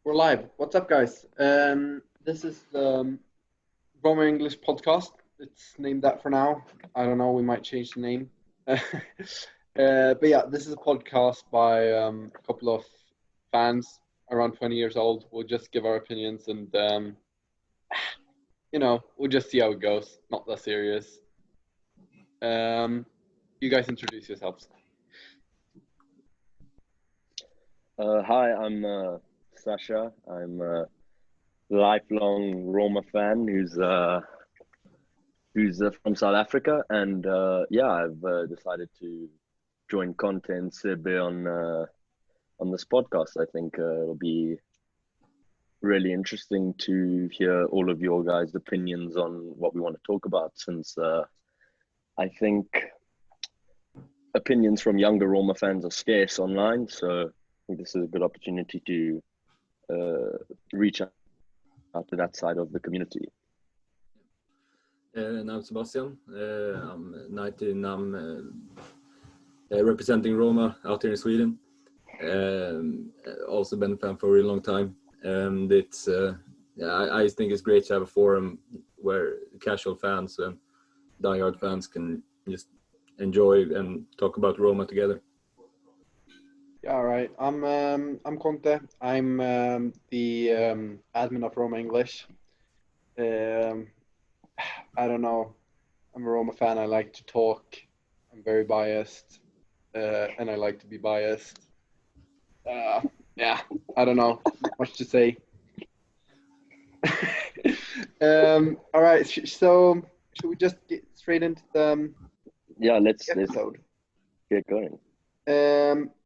We're live. What's up, guys? This is the Roma English podcast. It's named that for now. I don't know. We might change the name. But yeah, this is a podcast by a couple of fans around 20 years old. We'll just give our opinions and we'll just see how it goes. Not that serious. You guys introduce yourselves. Hi, I'm Sasha. I'm a lifelong Roma fan who's from South Africa, and I've decided to join content Sebe on this podcast. I think it'll be really interesting to hear all of your guys' opinions on what we want to talk about, since I think opinions from younger Roma fans are scarce online. So I think this is a good opportunity to reach out to that side of the community. And I'm Sebastian. I'm 19. I'm representing Roma out here in Sweden. Also been a fan for a really long time. And it's I think it's great to have a forum where casual fans and diehard fans can just enjoy and talk about Roma together. Yeah, all right. I'm Conte. I'm the admin of Roma English. I don't know. I'm a Roma fan. I like to talk. I'm very biased, and I like to be biased. I don't know. Not much to say. All right. So should we just get straight into the let's episode? Get going.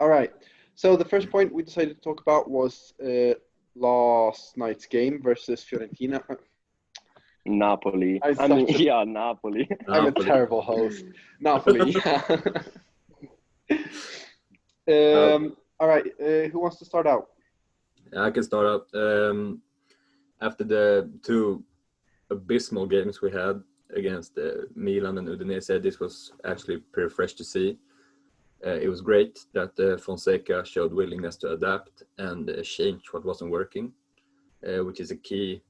All right. So the first point we decided to talk about was last night's game versus Fiorentina. Napoli. Napoli. I'm a terrible host. Napoli. All right. Who wants to start out? I can start out. After the two abysmal games we had against Milan and Udinese, this was actually pretty fresh to see. It was great that Fonseca showed willingness to adapt and change what wasn't working, which is a key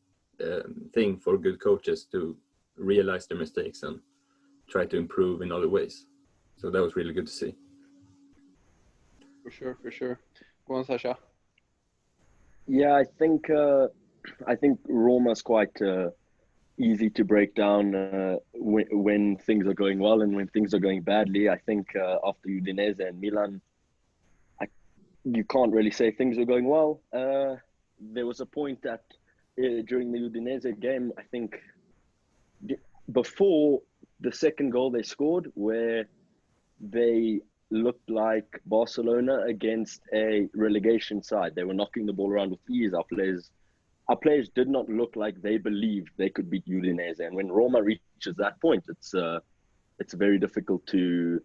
thing for good coaches to realize their mistakes and try to improve in other ways. So that was really good to see. For sure. Go on, Sasha. Yeah, I think Roma's quite easy to break down when things are going well and when things are going badly. I think after Udinese and Milan, you can't really say things are going well. There was a point that during the Udinese game, I think before the second goal they scored, where they looked like Barcelona against a relegation side. They were knocking the ball around with ease. Our players did not look like they believed they could beat Udinese. And when Roma reaches that point, it's very difficult to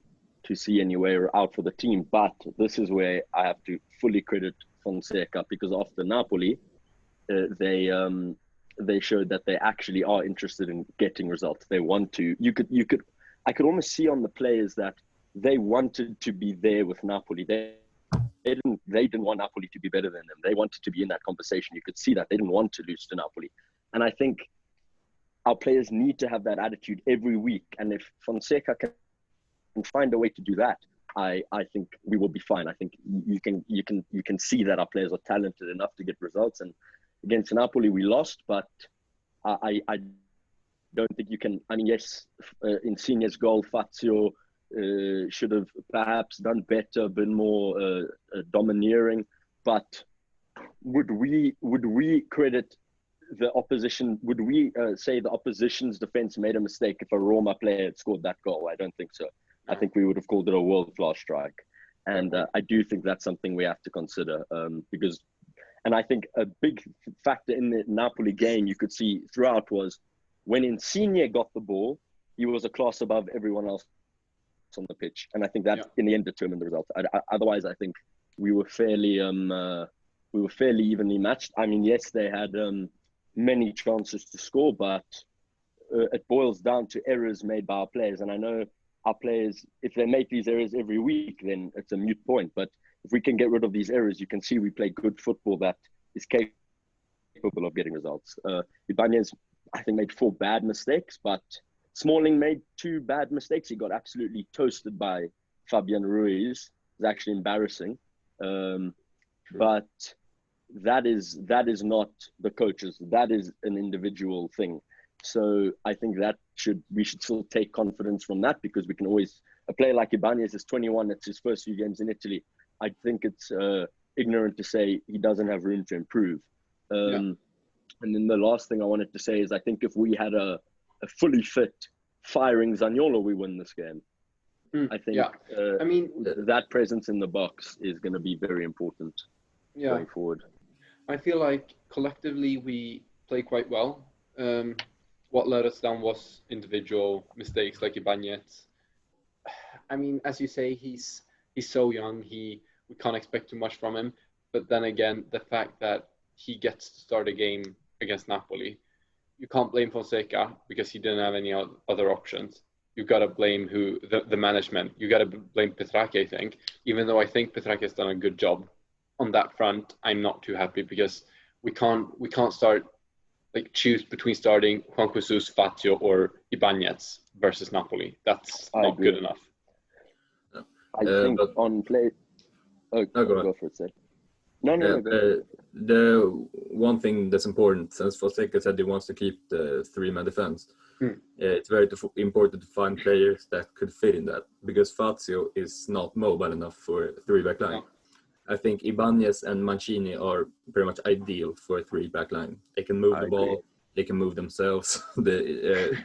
see any way out for the team. But this is where I have to fully credit Fonseca, because after Napoli, they showed that they actually are interested in getting results. They want to. I could almost see on the players that they wanted to be there with Napoli. They didn't want Napoli to be better than them. They wanted to be in that conversation. You could see that they didn't want to lose to Napoli. And I think our players need to have that attitude every week. And if Fonseca can find a way to do that, I think we will be fine. I think you can see that our players are talented enough to get results. And against Napoli, we lost, but I don't think you can. I mean, yes, Insigne's goal, Fazio should have perhaps done better, been more domineering. But would we credit the opposition? Would we say the opposition's defense made a mistake if a Roma player had scored that goal? I don't think so. I think we would have called it a world-class strike. And I do think that's something we have to consider, and I think a big factor in the Napoli game you could see throughout was when Insigne got the ball, he was a class above everyone else on the pitch, and I think that in the end determined the result. Otherwise, I think we were fairly evenly matched. I mean, yes, they had many chances to score, but it boils down to errors made by our players. And I know our players, if they make these errors every week, then it's a moot point. But if we can get rid of these errors, you can see we play good football that is capable of getting results. Ibanez, I think, made 4 bad mistakes, but Smalling made 2 bad mistakes. He got absolutely toasted by Fabian Ruiz. It's actually embarrassing. But that is not the coaches. That is an individual thing. So I think that we should still take confidence from that, because we can always, a player like Ibanez is 21. It's his first few games in Italy. I think it's ignorant to say he doesn't have room to improve. And then the last thing I wanted to say is, I think if we had a fully fit, firing Zaniolo, we win this game. I think I mean, that presence in the box is going to be very important going forward. I feel like collectively we play quite well. What let us down was individual mistakes like Ibanez. I mean, as you say, he's so young. We can't expect too much from him. But then again, the fact that he gets to start a game against Napoli, you can't blame Fonseca because he didn't have any other options. You've got to blame the management. You got to blame Petracchi, I think. Even though I think Petracchi has done a good job on that front, I'm not too happy because we can't start, like, choose between starting Juan Jesus, Fazio, or Ibanez versus Napoli. That's not good enough. I think on play. Oh, go for it, Sid. No. The one thing that's important, since Fonseca said he wants to keep the 3-man defense, it's very important to find players that could fit in that, because Fazio is not mobile enough for a 3-back line. No. I think Ibanez and Mancini are pretty much ideal for a 3-back line. They can move the ball, they can move themselves. They're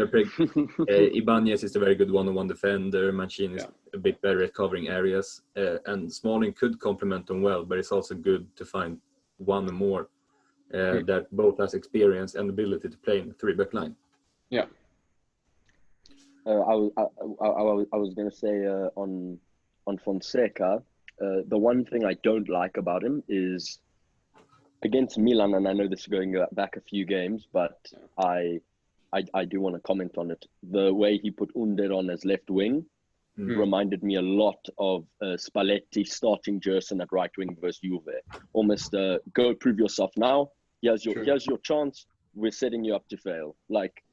pretty. Ibanez is a very good one-on-one defender. Mancini is a bit better at covering areas, and Smalling could complement them well. But it's also good to find one or more that both has experience and ability to play in a 3-back line. Yeah. I was going to say on Fonseca, the one thing I don't like about him is against Milan, and I know this is going back a few games, but I do want to comment on it. The way he put Under on as left wing reminded me a lot of Spalletti starting Gerson at right wing versus Juve. Almost go prove yourself now. Here's your chance. We're setting you up to fail. Like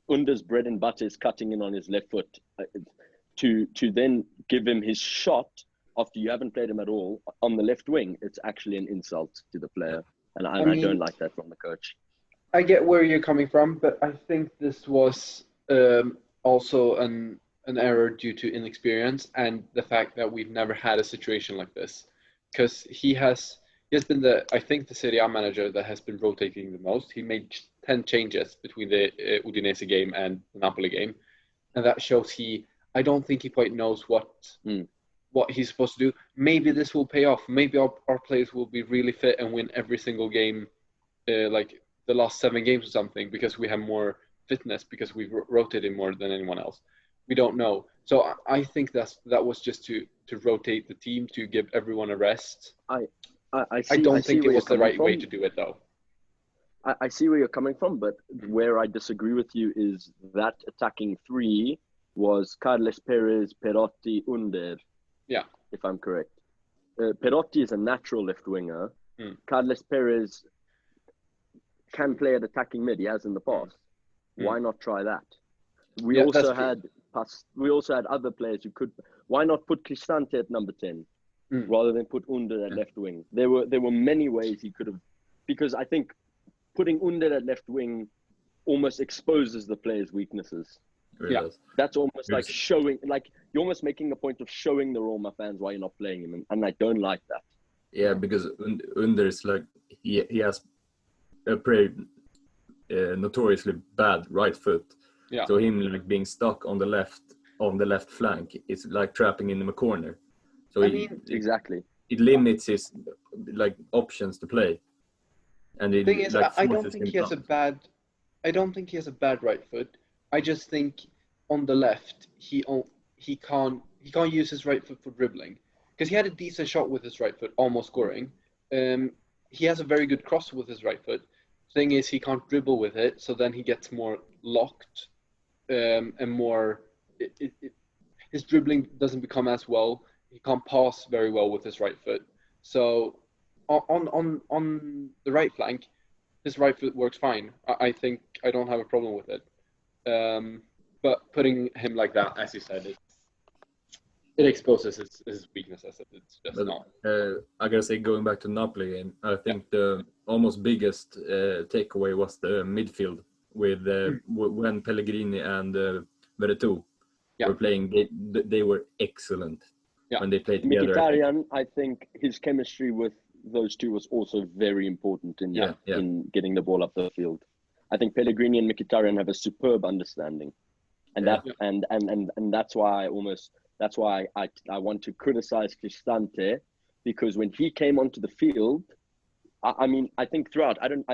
Under's bread and butter is cutting in on his left foot. To then give him his shot after you haven't played him at all on the left wing, it's actually an insult to the player. And I don't like that from the coach. I get where you're coming from, but I think this was also an error due to inexperience and the fact that we've never had a situation like this. Because he has been I think the Serie A manager that has been rotating the most. He made 10 changes between the Udinese game and the Napoli game, and that shows I don't think he quite knows what he's supposed to do. Maybe this will pay off. Maybe our players will be really fit and win every single game, like the last 7 games or something, because we have more fitness, because we've rotated more than anyone else. We don't know. So I think that was just to rotate the team, to give everyone a rest. I don't think it was the right way to do it, though. I see where you're coming from, but where I disagree with you is that attacking 3 was Carles Perez, Perotti, Under. Yeah. If I'm correct. Perotti is a natural left winger. Carles Perez can play at attacking mid. He has in the past. Why not try that? We also had other players who could. Why not put Cristante at number 10 rather than put Under at left wing? There were many ways he could have, because I think putting Under at left wing almost exposes the player's weaknesses. Really that's almost like showing, like you're almost making a point of showing the Roma fans why you're not playing him, and I don't like that. Yeah, because Under is like he has a pretty notoriously bad right foot. Yeah. So him like being stuck on the left flank is like trapping him in a corner. So exactly. It limits his like options to play. And the thing is, I don't think he has a bad right foot. I just think on the left he can't use his right foot for dribbling, because he had a decent shot with his right foot, almost scoring. He has a very good cross with his right foot. Thing is, he can't dribble with it, so then he gets more locked, and more. His dribbling doesn't become as well, he can't pass very well with his right foot. So on the right flank, his right foot works fine. I think I don't have a problem with it. But putting him like that, as you said, it exposes his weaknesses. It's just But not. I gotta say, going back to Napoli game, I think the almost biggest takeaway was the midfield with when Pellegrini and Veretout were playing. They were excellent when they played together. Mkhitaryan, I think his chemistry with those two was also very important in getting the ball up the field. I think Pellegrini and Mkhitaryan have a superb understanding, and that's why I want to criticize Cristante, because when he came onto the field, I mean, I think throughout, I don't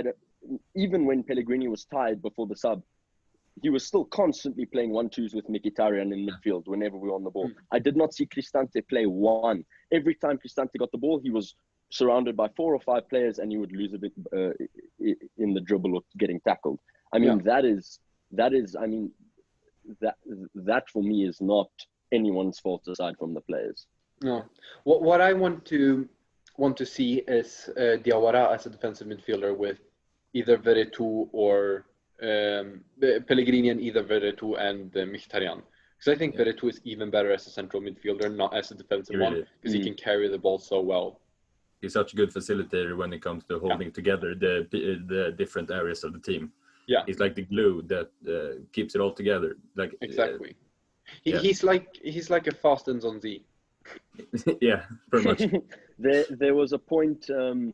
even when Pellegrini was tired before the sub, he was still constantly playing 1-2s with Mkhitaryan in midfield whenever we were on the ball. I did not see Cristante play one. Every time Cristante got the ball, he was surrounded by 4 or 5 players, and he would lose a bit in the dribble or getting tackled. I mean, that for me is not anyone's fault aside from the players. No. What I want to see is Diawara as a defensive midfielder with either Veretout or Pellegrini, and either Veretout and Mkhitaryan. Because I think Veretout is even better as a central midfielder, not as a defensive one, because he can carry the ball so well. He's such a good facilitator when it comes to holding together the different areas of the team. Yeah, he's like the glue that keeps it all together. Like exactly. He's like a fast on Z. Yeah, pretty much. There was a point in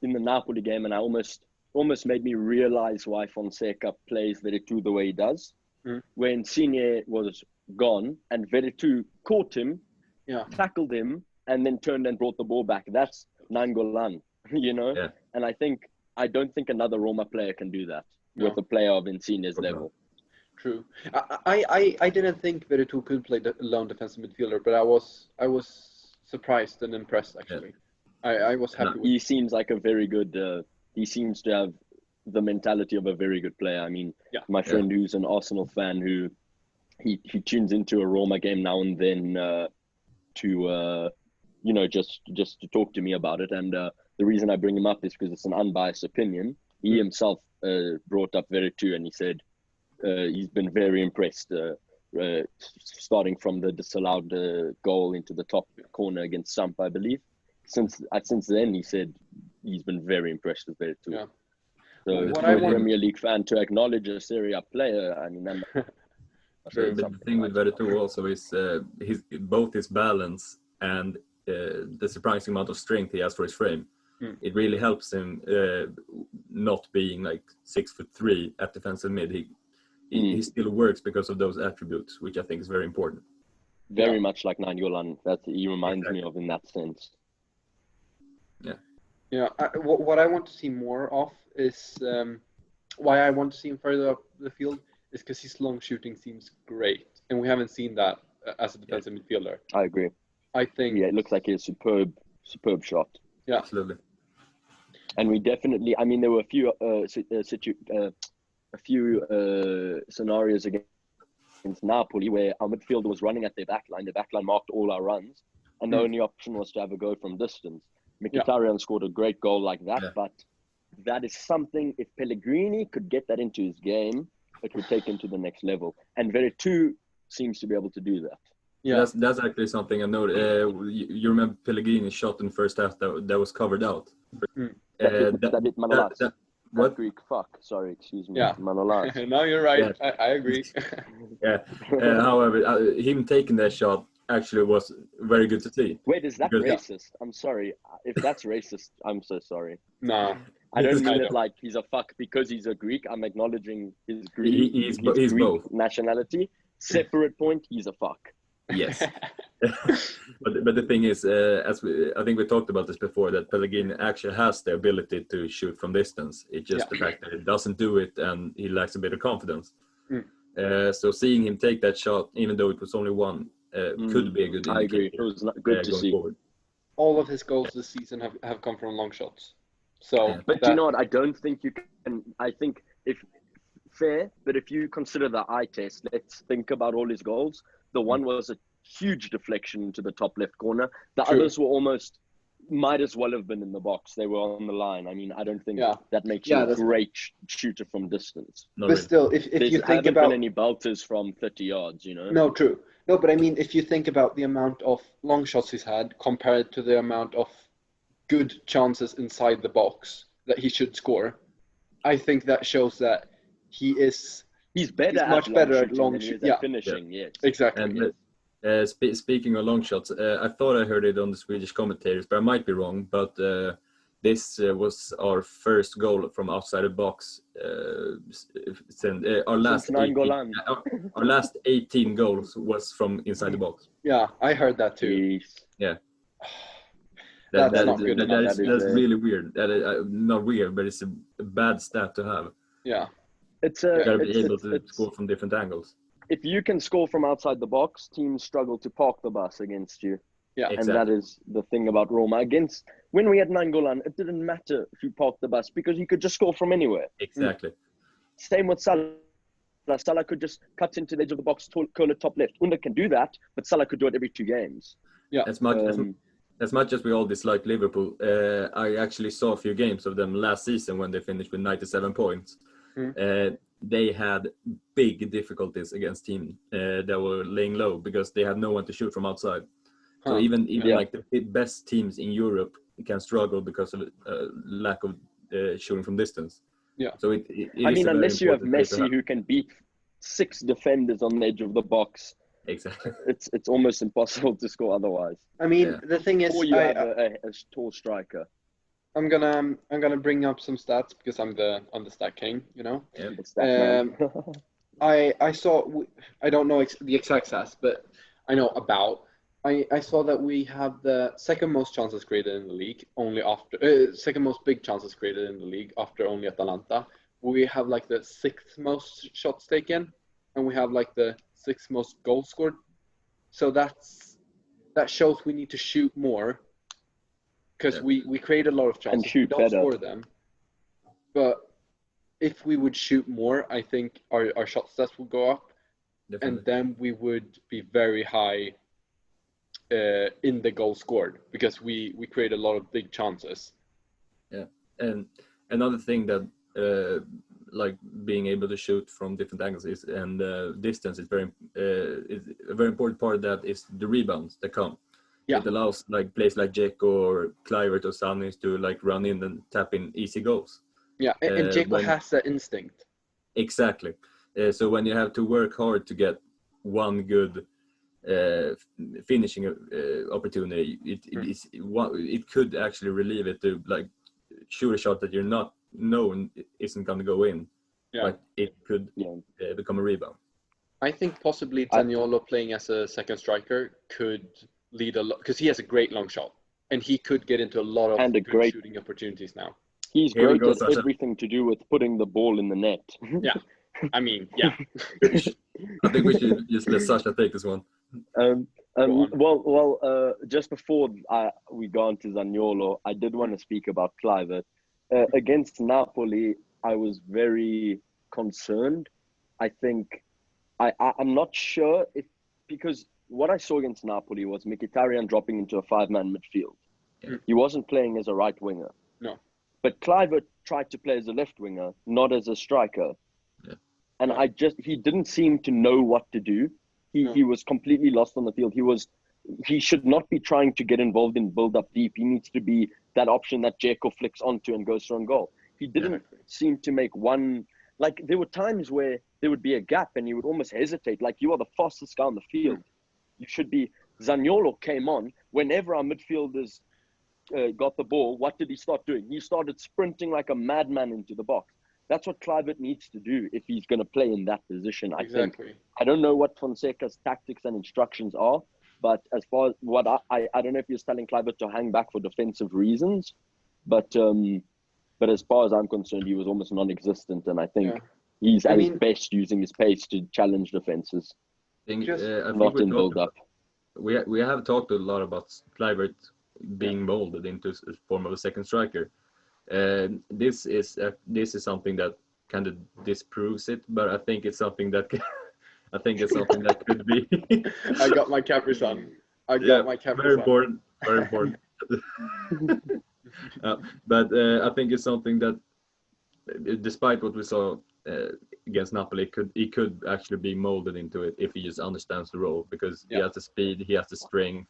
the Napoli game, and I almost made me realize why Fonseca plays Veretout the way he does. When Insigne was gone and Veretout caught him, tackled him, and then turned and brought the ball back. That's Nangolan, you know? Yeah. And I don't think another Roma player can do that with a player of Insigne's level. True. I didn't think Veretout could play the lone defensive midfielder, but I was surprised and impressed, actually. I was happy with He seems like a very good he seems to have the mentality of a very good player. I mean, my friend who's an Arsenal fan, who he tunes into a Roma game now and then to just to talk to me about it. And the reason I bring him up is because it's an unbiased opinion. He himself brought up Veretout, and he said he's been very impressed, starting from the disallowed goal into the top corner against Samp, I believe. Since then, he said he's been very impressed with Veretout. Yeah. So, for a Premier League fan to acknowledge a Serie A player, I mean, the thing with Veretout also is both his balance and the surprising amount of strength he has for his frame. It really helps him not being like 6'3" at defensive mid. He still works because of those attributes, which I think is very important. Very much like Nangolan, that he reminds me of in that sense. Yeah. What I want to see more of is why I want to see him further up the field is because his long shooting seems great, and we haven't seen that as a defensive midfielder. I agree. I think it looks like a superb shot. Yeah, absolutely. And we definitely, I mean, there were a few scenarios against Napoli where our midfielder was running at their backline. The backline marked all our runs, and the only option was to have a go from distance. Mkhitaryan scored a great goal like that, but that is something, if Pellegrini could get that into his game, it would take him to the next level. And Veretout seems to be able to do that. Yeah, that's actually something I noticed. You remember Pellegrini's shot in the first half that was covered out. What Greek fuck? Sorry, excuse me. Yeah, Manolas. No, you're right. Yeah. I agree. However, him taking that shot actually was very good to see. Wait, is that racist? I'm sorry. If that's racist, I'm so sorry. No. I don't mean it like he's a fuck because he's a Greek. I'm acknowledging his Greek, he's Greek both. Nationality. Separate point, he's a fuck. Yes. but the thing is, I think we talked about this before, that Pellegrini actually has the ability to shoot from distance. It's just the fact that he doesn't do it, and he lacks a bit of confidence. So seeing him take that shot, even though it was only one, could be a good indicator. I agree. It was good to see. Forward. All of his goals this season have come from long shots. So, but do you know what? I don't think you can. I think if you consider the eye test, let's think about all his goals. The one was huge deflection into the top left corner. The True. others were almost, might as well have been in the box. They were on the line. I mean, I don't think that makes you a great shooter from distance. But still, if you think haven't about been any belters from 30 yards, you know. No, true. No, but I mean, if you think about the amount of long shots he's had compared to the amount of good chances inside the box that he should score, I think that shows that he's much better at long shooting. Yeah, finishing. Yes, exactly. And speaking of long shots, I thought I heard it on the Swedish commentators, but I might be wrong. But this was our first goal from outside the box. Our last 18 goals was from inside the box. Yeah, I heard that too. Yeah. That's not good. That's really weird. Not weird, but it's a bad stat to have. Yeah. You gotta be able to score from different angles. If you can score from outside the box, teams struggle to park the bus against you. Yeah, exactly. And that is the thing about Roma. When we had Nainggolan, it didn't matter if you parked the bus because you could just score from anywhere. Exactly. Same with Salah. Salah could just cut into the edge of the box, curl it top left. Under can do that, but Salah could do it every 2 games. Yeah. As much as we all dislike Liverpool, I actually saw a few games of them last season when they finished with 97 points. They had big difficulties against teams that were laying low because they had no one to shoot from outside. So even like the best teams in Europe can struggle because of lack of shooting from distance. Yeah. So it I mean, unless you have Messi who can beat 6 defenders on the edge of the box, exactly, it's almost impossible to score otherwise. I mean, the thing is, or you have a tall striker. I'm gonna bring up some stats because I'm the stat king, you know. Yeah, I saw, I don't know the exact stats, but I know about. I saw that we have the second most chances created in the league, only after second most big chances created in the league after only Atalanta. We have like the 6th most shots taken, and we have like the 6th most goals scored. So that shows we need to shoot more. Because we create a lot of chances, and shoot we don't better. score them. But if we would shoot more, I think our shot stats would go up. Definitely. And then we would be very high in the goal scored because we create a lot of big chances. Yeah, and another thing that like being able to shoot from different angles is distance is a very important part of that is the rebounds that come. Yeah. It allows like players like Dzeko or Kluivert or Sanis to like run in and tap in easy goals. Yeah, and Dzeko has that instinct. Exactly. So when you have to work hard to get one good finishing opportunity, it could actually relieve it to like shoot a shot that you're not known isn't going to go in, but it could become a rebound. I think possibly Zaniolo playing as a second striker could lead a lot because he has a great long shot and he could get into a lot of good shooting opportunities now. He's great at everything to do with putting the ball in the net. Yeah, I mean, yeah. I think we should just let Sasha take this one. Just before we go on to Zaniolo, I did want to speak about Kluivert. Against Napoli, I was very concerned. I think I'm not sure because what I saw against Napoli was Mkhitaryan dropping into a 5-man midfield. Yeah. He wasn't playing as a right winger. No. But Kluivert tried to play as a left winger, not as a striker. Yeah. And he didn't seem to know what to do. He was completely lost on the field. He should not be trying to get involved in build up deep. He needs to be that option that Dzeko flicks onto and goes for a goal. He didn't seem to make one. Like there were times where there would be a gap and he would almost hesitate. Like you are the fastest guy on the field. You should be. Zaniolo came on whenever our midfielders got the ball. What did he start doing? He started sprinting like a madman into the box. That's what Kluivert needs to do if he's going to play in that position. I think. I don't know what Fonseca's tactics and instructions are, but as far as what I don't know if he's telling Kluivert to hang back for defensive reasons, but as far as I'm concerned, he was almost non-existent, and I think he's at his best using his pace to challenge defenses. I think not in build-up. We have talked a lot about Kluivert being molded into a form of a second striker. This is something that kind of disproves it, but I think it's something that I think it's something that could be. I got my Capri Sun. I got Yeah, my Capri very Sun. important. Very important. But I think it's something that, despite what we saw against Napoli, he could actually be molded into it if he just understands the role, because he has the speed, he has the strength,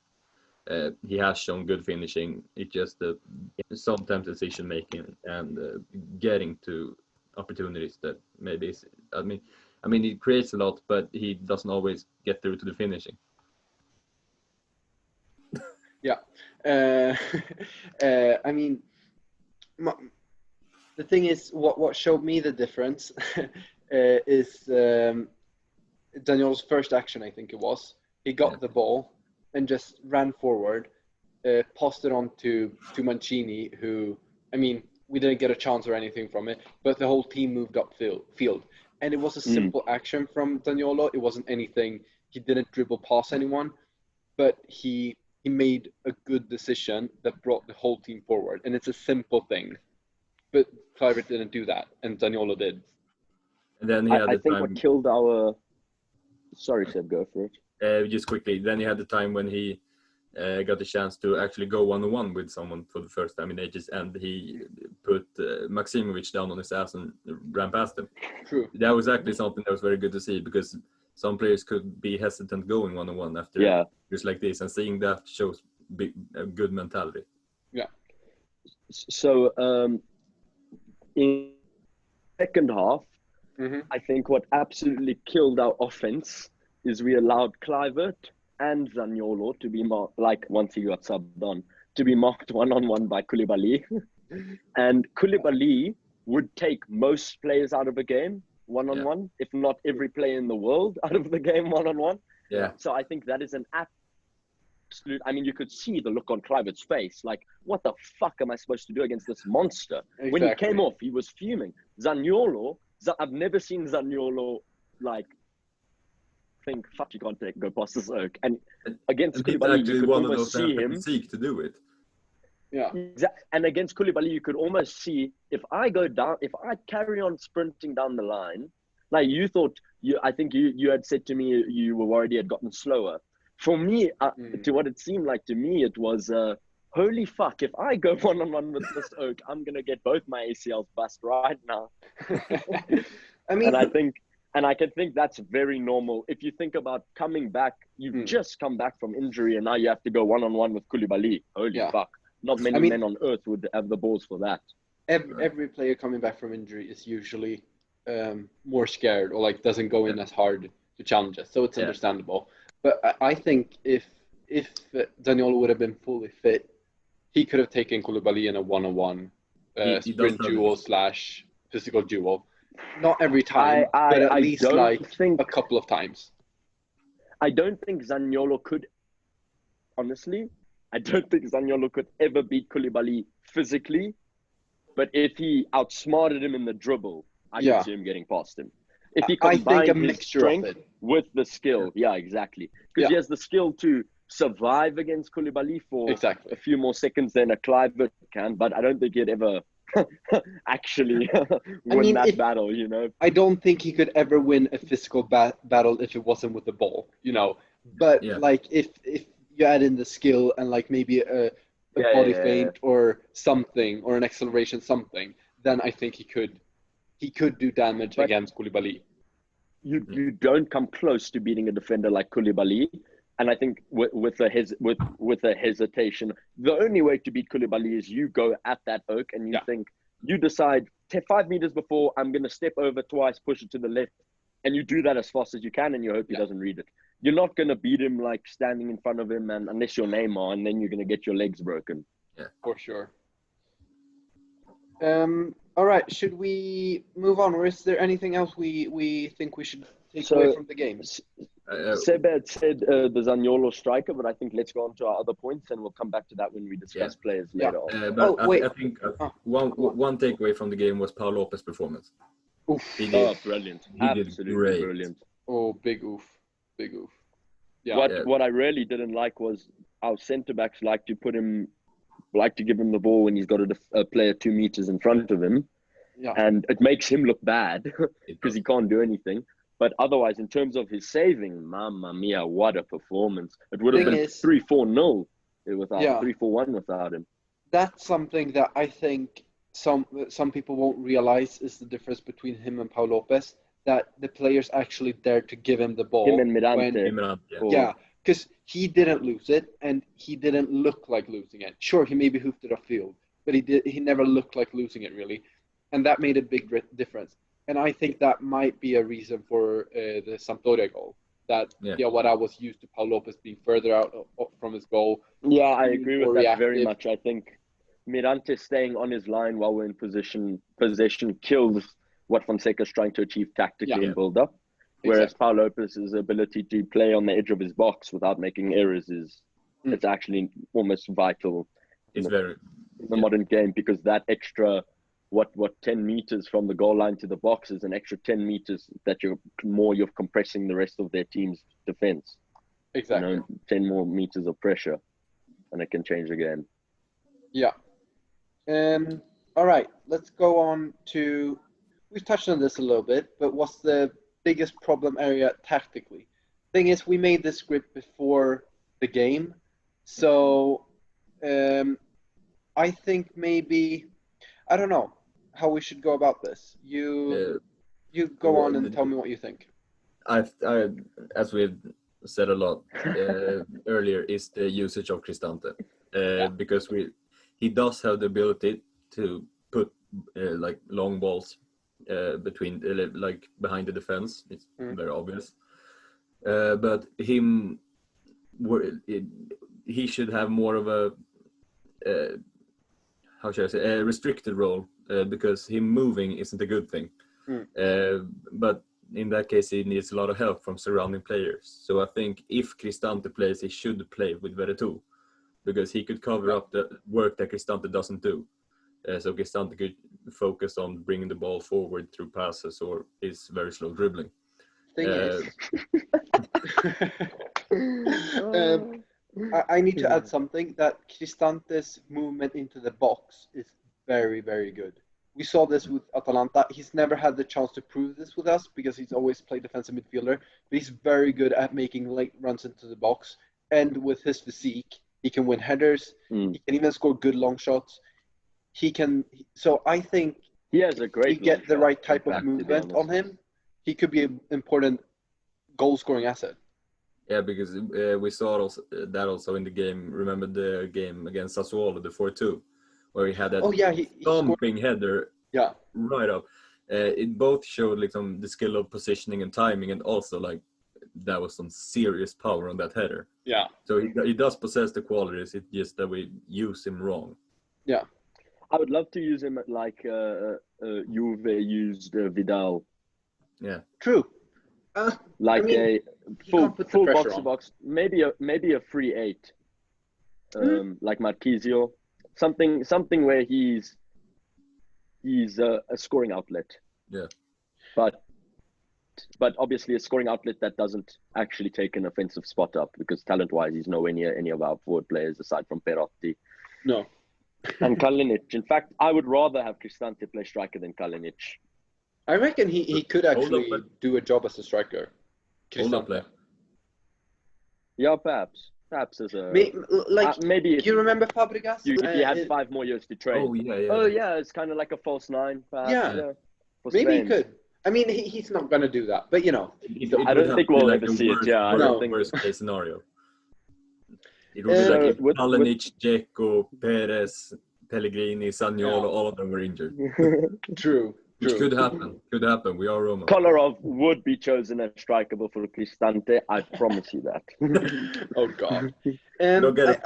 he has shown good finishing. It's just sometimes decision making and getting to opportunities that maybe is, I mean he creates a lot, but he doesn't always get through to the finishing. Yeah. I mean, the thing is, what showed me the difference is Daniel's first action, I think it was. He got the ball and just ran forward, passed it on to Mancini, who, I mean, we didn't get a chance or anything from it, but the whole team moved up field. And it was a simple action from Daniolo. It wasn't anything, he didn't dribble past anyone, but he made a good decision that brought the whole team forward. And it's a simple thing, but Kluivert didn't do that, and Daniolo did. And then I think what killed our... Sorry, Seb, go for it. Just quickly, then he had the time when he got the chance to actually go one-on-one with someone for the first time in ages, and he put Maximovic down on his ass and ran past him. True. That was actually something that was very good to see, because some players could be hesitant going one-on-one after just like this, and seeing that shows a good mentality. Yeah. So in second half, I think what absolutely killed our offense is we allowed Kluivert and Zaniolo to be marked, like once he got subbed on, to be marked one-on-one by Koulibaly. And Koulibaly would take most players out of a game one-on-one, if not every player in the world out of the game one-on-one. Yeah. So I think that is an absolute... I mean, you could see the look on Kluivert's face, like, what the fuck am I supposed to do against this monster? Exactly. When he came off, he was fuming. Zaniolo... I've never seen Zaniolo like think, "Fuck, you can't go past this oak." And against Koulibaly, you could almost see him seek to do it. Yeah. And against Koulibaly, you could almost see, if I carry on sprinting down the line, like you thought, I think you had said to me you were worried he had gotten slower. For me, to what it seemed like to me, it was. Holy fuck, if I go one-on-one with this oak, I'm going to get both my ACLs bust right now. I mean, and I can think that's very normal. If you think about coming back, you've just come back from injury and now you have to go one-on-one with Koulibaly. Holy fuck. Not many men on earth would have the balls for that. Every player coming back from injury is usually more scared, or like doesn't go in as hard to challenge us. So it's understandable. But I think if Zaniolo would have been fully fit, he could have taken Koulibaly in a one-on-one sprint duel / physical duel. Not every time, but at least a couple of times. I don't think Zaniolo could, honestly, ever beat Koulibaly physically. But if he outsmarted him in the dribble, I can see him getting past him. If he combined his strength with the skill, exactly. Because he has the skill to survive against Koulibaly for a few more seconds than a Kluivert can, but I don't think he'd ever actually win that battle, you know? I don't think he could ever win a physical battle if it wasn't with the ball, you know? But like if you add in the skill and like maybe a body feint or something, or an acceleration something, then I think he could do damage against Koulibaly. You don't come close to beating a defender like Koulibaly. And I think with a hesitation, the only way to beat Koulibaly is you go at that oak and you decide 5 meters before, I'm going to step over twice, push it to the left, and you do that as fast as you can, and you hope he doesn't read it. You're not going to beat him like standing in front of him, and unless you're Neymar, and then you're going to get your legs broken. Yeah, for sure. All right, should we move on, or is there anything else we think we should take away from the game? Seb had said the Zaniolo striker, but I think let's go on to our other points, and we'll come back to that when we discuss players later on. I think one takeaway from the game was Paul Lopez's performance. Oof. Brilliant. He did great. Brilliant. Oh, big oof. Yeah. What I really didn't like was our centre-backs like to give him the ball when he's got a player 2 meters in front of him. Yeah. And it makes him look bad because he can't do anything. But otherwise, in terms of his saving, mamma mia, what a performance! It would have Thing been is- 3-4-0 without Yeah. 3-4-1 without him. That's something that I think some people won't realize is the difference between him and Paul Lopez. That the players actually dared to give him the ball. Him and Mirante. Yeah, because he didn't lose it, and he didn't look like losing it. Sure, he maybe hoofed it off field, but he never looked like losing it really, and that made a big difference. And I think that might be a reason for the Sampdoria goal. That what I was used to Paul Lopez being further out from his goal. Yeah, I agree with that reactive. very much. I think Mirante staying on his line while we're in possession kills what Fonseca's trying to achieve tactically in build-up. Whereas Paul Lopez's ability to play on the edge of his box without making errors it's actually almost vital in the modern game, because that extra what 10 meters from the goal line to the box is an extra 10 meters that you're compressing the rest of their team's defense. Exactly. 10 more meters of pressure, and it can change the game. Yeah. All right, let's go on to. We've touched on this a little bit, but what's the biggest problem area tactically? Thing is, we made this script before the game, so I think maybe I don't know how we should go about this. You go on and tell me what you think. As we've said a lot earlier, is the usage of Cristante, because he does have the ability to put like long balls between like behind the defense. It's very obvious, but he should have more of a how should I say, a restricted role, because him moving isn't a good thing. But in that case, he needs a lot of help from surrounding players. So I think if Cristante plays, he should play with Veretout, because he could cover up the work that Cristante doesn't do. So Cristante could focus on bringing the ball forward through passes or his very slow dribbling. Thing is, I need to add something, that Cristante's movement into the box is very, very good. We saw this with Atalanta. He's never had the chance to prove this with us because he's always played defensive midfielder, but he's very good at making late runs into the box. And with his physique, he can win headers. He can even score good long shots. He can. So I think he has a great. If you get the right type of movement on him, he could be an important goal-scoring asset. Yeah, because we saw that also in the game. Remember the game against Sassuolo, the 4-2, where he had that thumping header right up. It both showed like the skill of positioning and timing, and also like that was some serious power on that header. Yeah. So he does possess the qualities. It's just that we use him wrong. Yeah. I would love to use him like Juve used Vidal. Yeah. True. Like a full box to box, maybe a free 8, like Marquisio, something where he's a scoring outlet. Yeah. But obviously a scoring outlet that doesn't actually take an offensive spot up, because talent-wise he's nowhere near any of our forward players aside from Perotti. No. And Kalinic. In fact, I would rather have Cristante play striker than Kalinic. I reckon he could actually do a job as a striker. Cristante. Yeah, perhaps as a maybe. Do you remember Fabregas? If he had 5 more years to train. Oh yeah, it's kind of like a false 9. Perhaps. Yeah. Maybe he could. I mean, he's not going to do that, but you know. I don't think we'll ever see it. Yeah, I don't think. Worst case scenario. It would be like if Kalinic, Dzeko, Perez, Pellegrini, Zaniolo, all of them were injured. True. Which could happen. Could happen. We are Roma. Kolarov would be chosen as striker for Cristante. I promise you that. Oh, God. I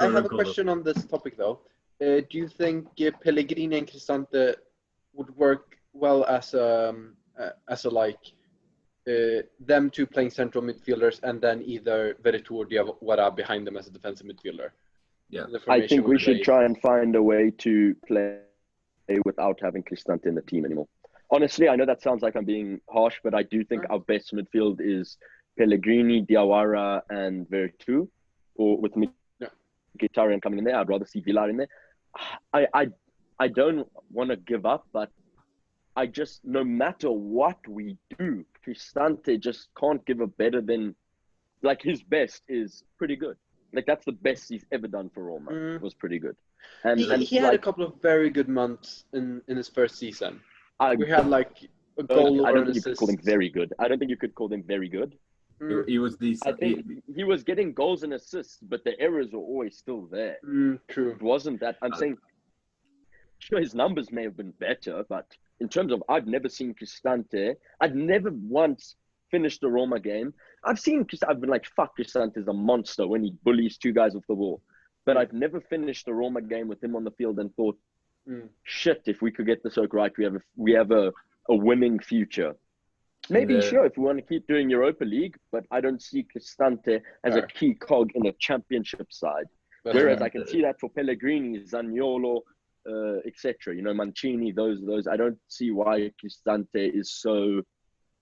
have a question on this topic, though. Do you think Pellegrini and Cristante would work well as them two playing central midfielders, and then either Veretout or Diawara behind them as a defensive midfielder? Yeah. I think we should try and find a way to play without having Cristante in the team anymore. Honestly, I know that sounds like I'm being harsh, but I do think our best midfield is Pellegrini, Diawara, and Veretout, or with Mkhitaryan coming in there. I'd rather see Villar in there. I don't want to give up, but I just, no matter what we do, Cristante just can't give a better than, like, his best is pretty good. Like, that's the best he's ever done for Roma. Was pretty good. And He had a couple of very good months in his first season. We had like a goal I or don't an think you could call them assist. very good. I don't think you could call them very good. He was I decent. think he was getting goals and assists, but the errors were always still there. True. It wasn't that. I'm saying, sure, his numbers may have been better, but in terms of, I've never seen Cristante. I've never once finished a Roma game. I've been like, fuck, Cristante's a monster when he bullies two guys off the ball. But I've never finished a Roma game with him on the field and thought, shit, if we could get this right, we have a winning future. Maybe, sure, if we want to keep doing Europa League, but I don't see Cristante as a key cog in a championship side. Whereas I can see that for Pellegrini, Zaniolo, etc. You know, Mancini, those. I don't see why Cristante is so.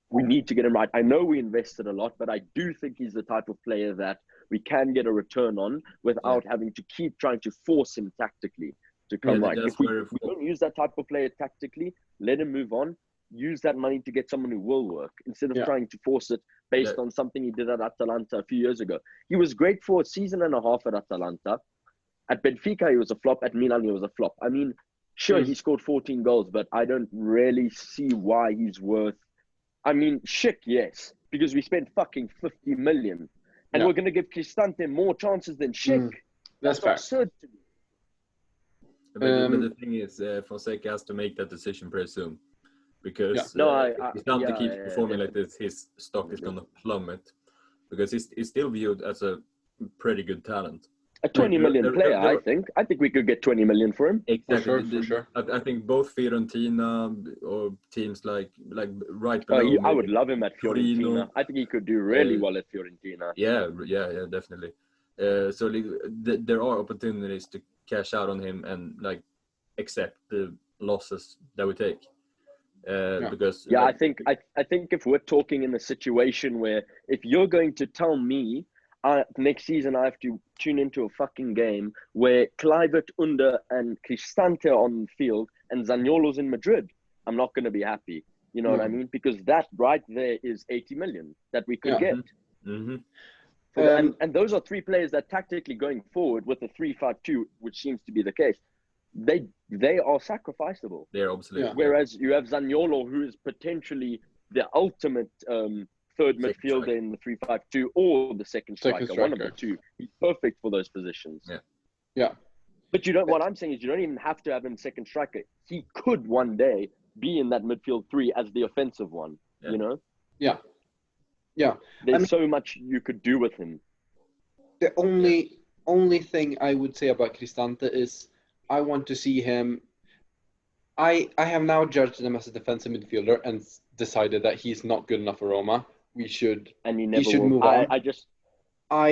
We need to get him right. I know we invested a lot, but I do think he's the type of player that we can get a return on without having to keep trying to force him tactically to come right. If we don't use that type of player tactically, let him move on. Use that money to get someone who will work instead of trying to force it based on something he did at Atalanta a few years ago. He was great for a season and a half at Atalanta. At Benfica, he was a flop. At Milan, he was a flop. I mean, sure, he scored 14 goals, but I don't really see why he's worth. I mean, Schick, yes, because we spent fucking 50 million. And we're going to give Cristante more chances than Schick. That's fair. Absurd to me. But the thing is, Fonseca has to make that decision pretty soon. Because if Cristante keeps performing like this, his stock is going to plummet. Because he's still viewed as a pretty good talent. A 20 million player, I think. I think we could get 20 million for him. Exactly. For sure. I think both Fiorentina or teams like right below. I would love him at Fiorentina. I think he could do really well at Fiorentina. Yeah, definitely. So there are opportunities to cash out on him and like accept the losses that we take. Because I think if we're talking in a situation where if you're going to tell me next season I have to tune into a fucking game where Kluivert, Under and Cristante are on the field and Zaniolo's in Madrid, I'm not going to be happy. You know what I mean? Because that right there is 80 million that we could get. Mm-hmm. And those are three players that tactically going forward with the 3-5-2, which seems to be the case, they are sacrificable. They're obsolete. Whereas you have Zaniolo, who is potentially the ultimate third midfielder in the 3-5-2 or the second striker, one of the two. He's perfect for those positions. Yeah. But what I'm saying is you don't even have to have him second striker. He could one day be in that midfield three as the offensive one, you know? Yeah. There's so much you could do with him. The only thing I would say about Cristante is I want to see him. I have now judged him as a defensive midfielder and decided that he's not good enough for Roma. He should move on. I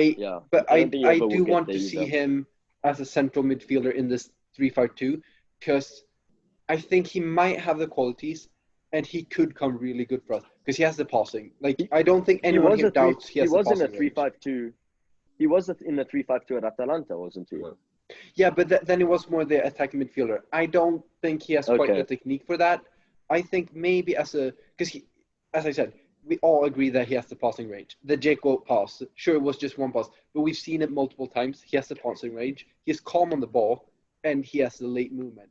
do want to see him as a central midfielder in this 3-5-2 because I think he might have the qualities and he could come really good for us because he has the passing. Like I don't think anyone here doubts he has the passing. He was in a 3-5-2. He was in a 3-5-2 at Atalanta, wasn't he? Well, yeah, but then it was more the attacking midfielder. I don't think he has quite the technique for that. I think maybe because as I said, we all agree that he has the passing range. The Dzeko pass, sure, it was just one pass, but we've seen it multiple times. He has the passing range. He's calm on the ball, and he has the late movement.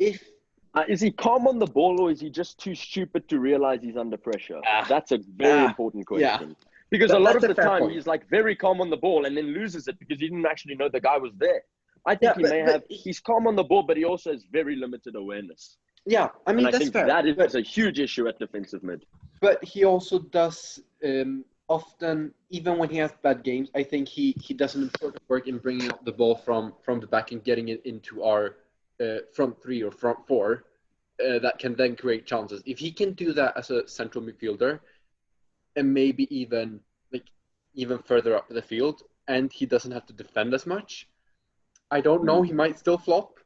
Is he calm on the ball, or is he just too stupid to realize he's under pressure? That's a very important question. Yeah. Because a lot of the time, he's like very calm on the ball and then loses it because he didn't actually know the guy was there. I think he's calm on the ball, but he also has very limited awareness. Yeah, I mean, that's fair. That is a huge issue at defensive mid. But he also does often, even when he has bad games, I think he does an important work in bringing up the ball from the back and getting it into our front three or front four that can then create chances. If he can do that as a central midfielder and maybe even further up the field and he doesn't have to defend as much, I don't know, he might still flop.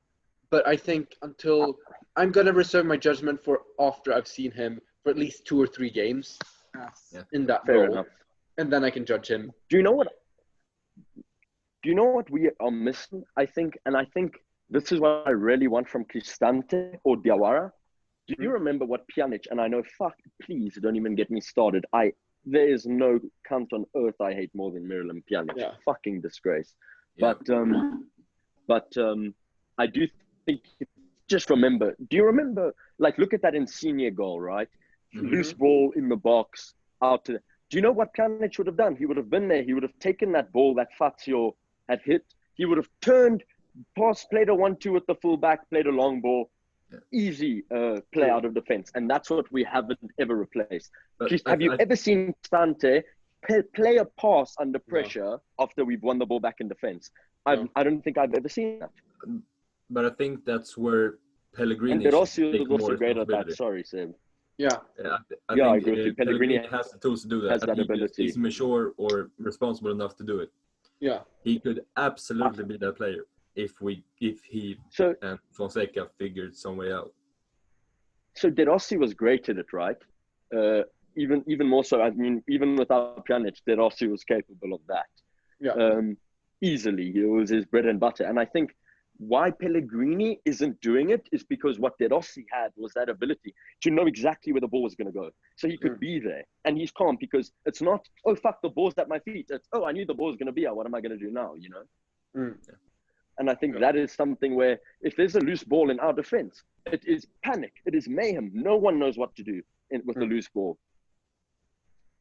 But I think I'm going to reserve my judgment for after I've seen him for at least 2 or 3 games in that role. Enough. And then I can judge him. Do you know what we are missing? I think this is what I really want from Cristante or Diawara. Do you remember what Pjanic, and I know, please don't even get me started. There is no cunt on earth I hate more than Miralem Pjanic. Yeah. Fucking disgrace. Yeah. But I do think, just remember, do you remember, like, look at that Insigne goal, right? Loose ball in the box, out to, do you know what Pjanic would have done? He would have been there. He would have taken that ball that Fazio had hit. He would have turned, passed, played a 1-2 with the fullback, played a long ball. Yeah. Easy play out of defense. And that's what we haven't ever replaced. Have you ever seen Stante play a pass under pressure after we've won the ball back in defense? I don't think I've ever seen that. But I think that's where Pellegrini and Rossi was also great at that. Sorry, Seb. Yeah. I agree with you. Pellegrini has the tools to do that. Has that ability. He's mature or responsible enough to do it. Yeah. He could absolutely be that player if he and Fonseca figured some way out. So De Rossi was great at it, right? Even more so. I mean, even without Pjanic, De Rossi was capable of that. Yeah. Easily, it was his bread and butter. And I think why Pellegrini isn't doing it is because what De Rossi had was that ability to know exactly where the ball was going to go. So he could be there. And he's calm because it's not, oh, fuck, the ball's at my feet. It's, oh, I knew the ball was going to be out. What am I going to do now, you know? And I think that is something where if there's a loose ball in our defense, it is panic. It is mayhem. No one knows what to do with the loose ball.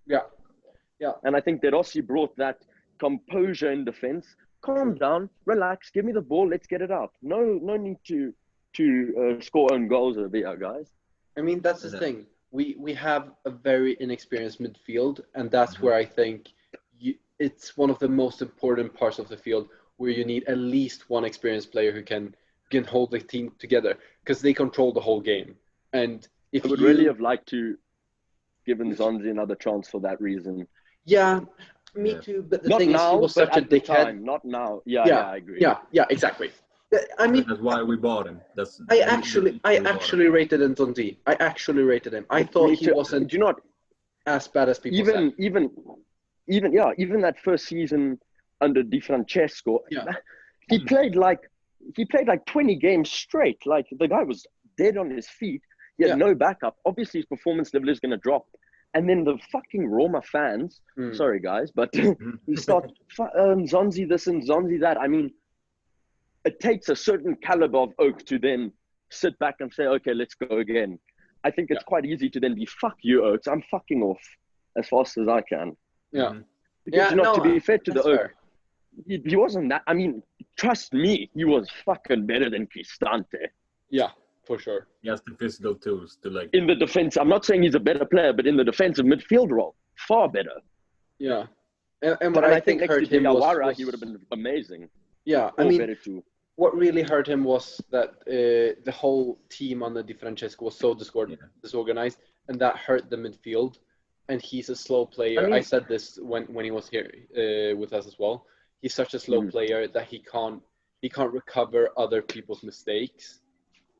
Yeah. And I think De Rossi brought that composure in defense. Calm down, relax, give me the ball, let's get it out. No need to score own goals over here, guys. I mean, that's the thing. We have a very inexperienced midfield, and that's where I think it's one of the most important parts of the field, where you need at least one experienced player who can hold the team together, because they control the whole game. And if I would really have liked to given Zonzi another chance for that reason. Yeah, me too. But the not thing now, is, he was such a dickhead. Not now. Yeah, I agree. Yeah, exactly. I mean, that's why we bought him. I actually rated Zonzi. I actually rated him. I thought he wasn't as bad as people said. Even that first season under Di Francesco, he played like 20 games straight. Like, the guy was dead on his feet. He had no backup. Obviously, his performance level is going to drop. And then the fucking Roma fans, sorry guys, but we start Zonzi this and Zonzi that. I mean, it takes a certain caliber of oak to then sit back and say, okay, let's go again. I think it's quite easy to then be, fuck you, Oaks. I'm fucking off as fast as I can. Yeah. Because to be fair to the Oak, he wasn't that. I mean, trust me, he was fucking better than Cristante. Yeah, for sure. He has the physical tools to, like, in the defense. I'm not saying he's a better player, but in the defensive midfield role, far better. Yeah. And what I think hurt him was... he would have been amazing. Yeah, I mean, what really hurt him was that the whole team on the Di Francesco was so disorganized, and that hurt the midfield. And he's a slow player. I said this when he was here with us as well. He's such a slow player that he can't recover other people's mistakes.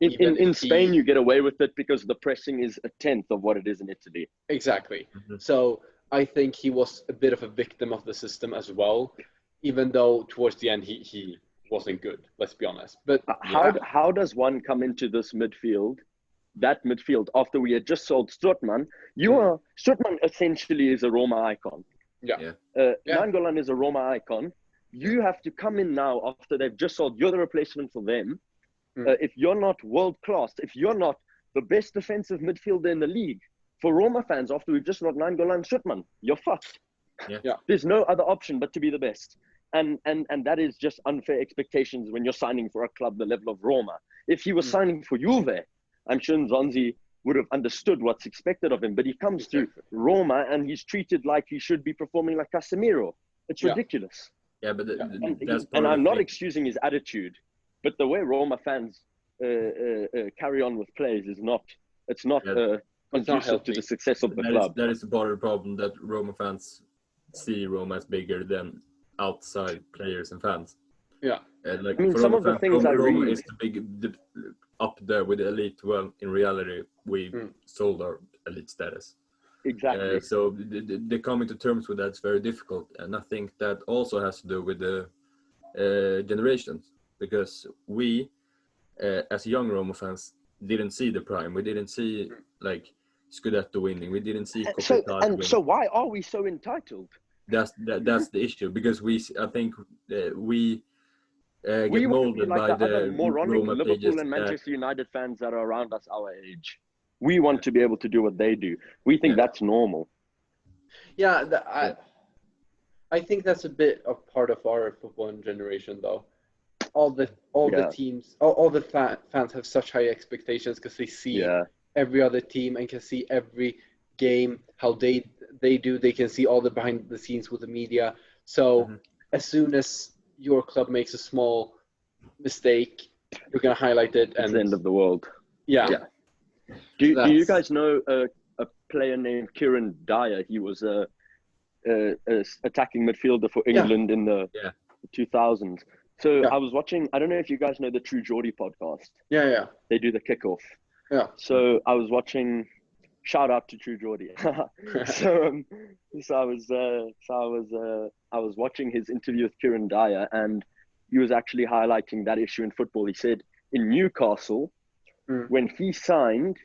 In Spain, you get away with it because the pressing is a tenth of what it is in Italy. Exactly. So I think he was a bit of a victim of the system as well, even though towards the end he wasn't good. Let's be honest. But how does one come into this midfield? That midfield after we had just sold Strootman, Strootman essentially is a Roma icon. Nainggolan is a Roma icon. You have to come in now after they've just sold. You're the replacement for them. If you're not world class, if you're not the best defensive midfielder in the league, for Roma fans, after we've just got Nainggolan, Strootman, you're fucked. There's no other option but to be the best. And that is just unfair expectations when you're signing for a club the level of Roma. If he was signing for Juve, I'm sure Zonzi would have understood what's expected of him, but he comes to Roma and he's treated like he should be performing like Casemiro. It's ridiculous. Yeah, but and I'm not excusing his attitude, but the way Roma fans carry on with players is not conducive to the success of the club. That is a part of the problem, that Roma fans see Roma as bigger than outside players and fans. Yeah. Like, I mean, some of the things Roma is up there with the elite. Well, in reality, we sold our elite status. Exactly. So the coming to terms with that is very difficult, and I think that also has to do with the generations, because we, as young Roma fans, didn't see the prime. We didn't see like Scudetto winning. We didn't see Coppa So Italia winning. so why are we so entitled? That's the issue, because I think we get We want to be molded like by the other the moronic Roma Liverpool pages. and Manchester United fans that are around us our age. We want to be able to do what they do. We think that's normal. Yeah, I think that's a bit of part of our football generation, though. All the teams, all the fans have such high expectations because they see every other team and can see every game how they do. They can see all the behind the scenes with the media. So as soon as your club makes a small mistake, you're gonna highlight it, and it's the end of the world. Yeah. Do you guys know a player named Kieran Dyer? He was a attacking midfielder for England in the 2000s. So I was watching. I don't know if you guys know the True Geordie podcast. Yeah. They do the kickoff. Yeah. So I was watching. Shout out to True Geordie. So I was watching his interview with Kieran Dyer, and he was actually highlighting that issue in football. He said in Newcastle, when he signed,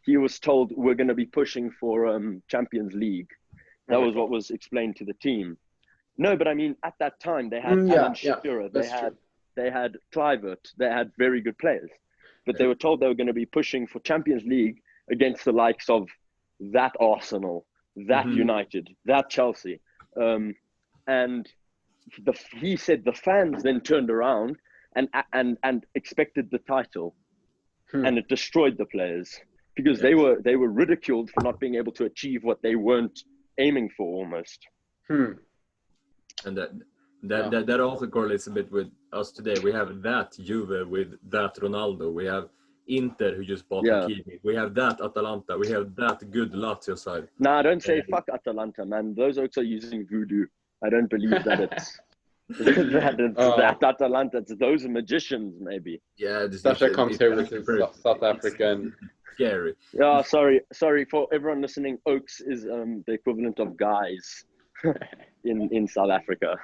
he was told we're going to be pushing for Champions League. That was what was explained to the team. No, but I mean, at that time they had Alan Shearer, they had Kluivert, they had very good players, but they were told they were going to be pushing for Champions League against the likes of that Arsenal, that United, that Chelsea, and he said the fans then turned around and expected the title, and it destroyed the players because they were ridiculed for not being able to achieve what they weren't aiming for almost. And that also correlates a bit with us today. We have that Juve with that Ronaldo. We have Inter who just bought Hakimi. We have that Atalanta. We have that good Lazio side. Nah, don't say fuck Atalanta, man. Those oaks are using voodoo. I don't believe that it's that Atalanta. It's those magicians, maybe. Yeah, Sasha comes here with his South African. Scary. Yeah, sorry for everyone listening. Oaks is the equivalent of guys in South Africa.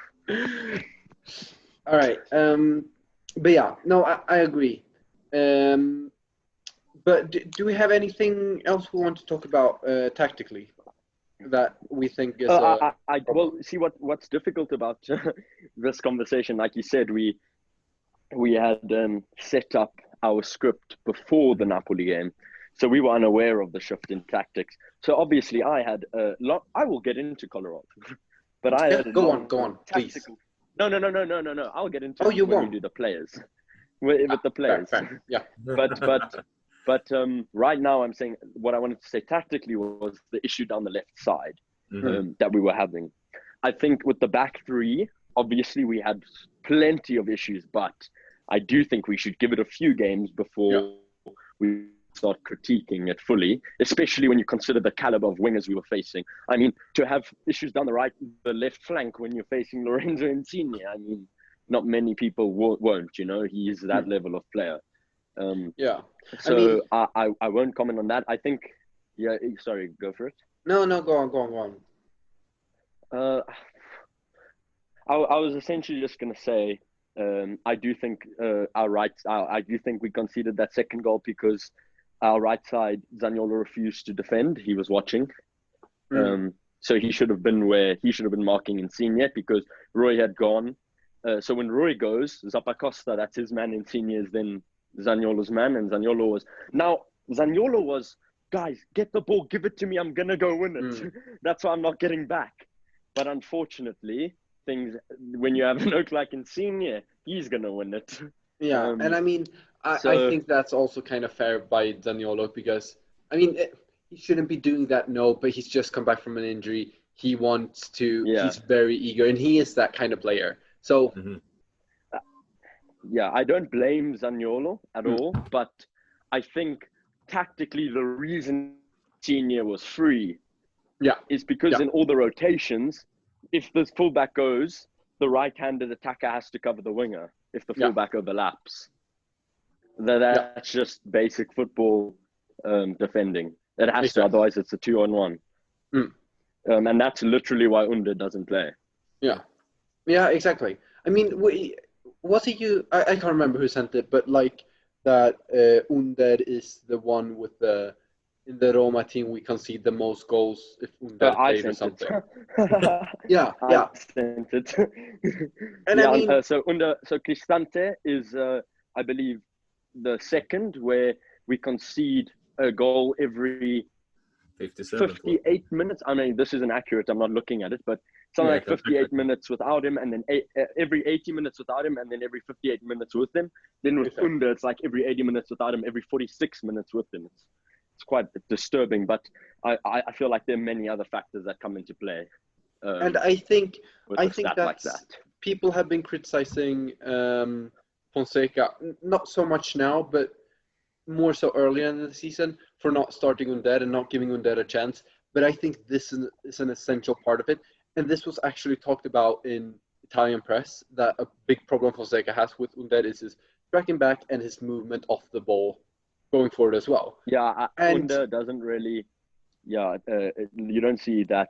All right. But yeah, no, I agree. But do we have anything else we want to talk about tactically that we think is? Well, see what's difficult about this conversation. Like you said, we had set up our script before the Napoli game, so we were unaware of the shift in tactics. So obviously, I had a lot. I will get into Colorado, but I had go on, please. No. I'll get into you when won't. You do the players with the players. Fair. Yeah. But right now, I'm saying what I wanted to say tactically was the issue down the left side that we were having. I think with the back three, obviously we had plenty of issues, but I do think we should give it a few games before we start critiquing it fully, especially when you consider the caliber of wingers we were facing. I mean, to have issues down the left flank when you're facing Lorenzo Insigne, I mean, not many people won't, you know, he is that level of player. So I won't comment on that. I think, sorry, go for it. No, go on. I was essentially just going to say, I do think I do think we conceded that second goal because our right side, Zaniolo refused to defend. He was watching. So he should have been marking Insigne because Roy had gone. So when Roy goes, Zappacosta, that's his man, Insigne is then Zaniolo's man, and Zaniolo was, guys, get the ball, give it to me, I'm going to go win it. That's why I'm not getting back. But unfortunately, when you have an oak like Insigne, he's going to win it. Yeah, and I mean, I think that's also kind of fair by Zaniolo because, I mean, he shouldn't be doing that, but he's just come back from an injury. He wants to, he's very eager, and he is that kind of player. So... I don't blame Zaniolo at all, but I think tactically the reason Insigne was free is because in all the rotations, if the fullback goes, the right-handed attacker has to cover the winger if the fullback overlaps. That's just basic football defending. It has to, otherwise it's a 2-on-1. And that's literally why Under doesn't play. Yeah, exactly. I mean, was it you? I can't remember who sent it, but like that Under is the one with in the Roma team we concede the most goals if Under played or something. Yeah. I sent it. And I mean, so Cristante is, I believe, the second, where we concede a goal every 58 minutes. I mean, this isn't accurate. I'm not looking at it, but something like 58 minutes without him, and then every 80 minutes without him, and then every 58 minutes with him. Then with Under, it's like every 80 minutes without him, every 46 minutes with him. It's quite disturbing, but I feel like there are many other factors that come into play. And I think that like that. People have been criticizing Fonseca, not so much now, but more so earlier in the season, for not starting Under and not giving Under a chance. But I think this is an essential part of it. And this was actually talked about in Italian press, that a big problem Fonseca has with Under is his tracking back and his movement off the ball going forward as well. Yeah, Under doesn't really, you don't see that.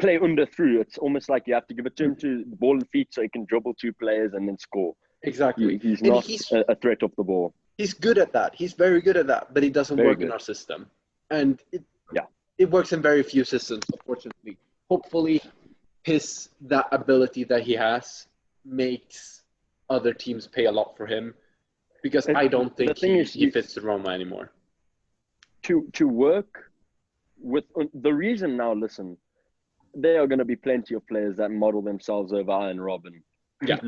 Play Under through. It's almost like you have to give it to him to the ball and feet so he can dribble two players and then score. Exactly. He's not a threat off the ball. He's good at that. He's very good at that, but it doesn't work in our system. And it works in very few systems, unfortunately. Hopefully, that ability that he has makes other teams pay a lot for him, because I don't think he fits the Roma anymore. To work with the reason now, listen, there are going to be plenty of players that model themselves over Iron Robin. Yeah.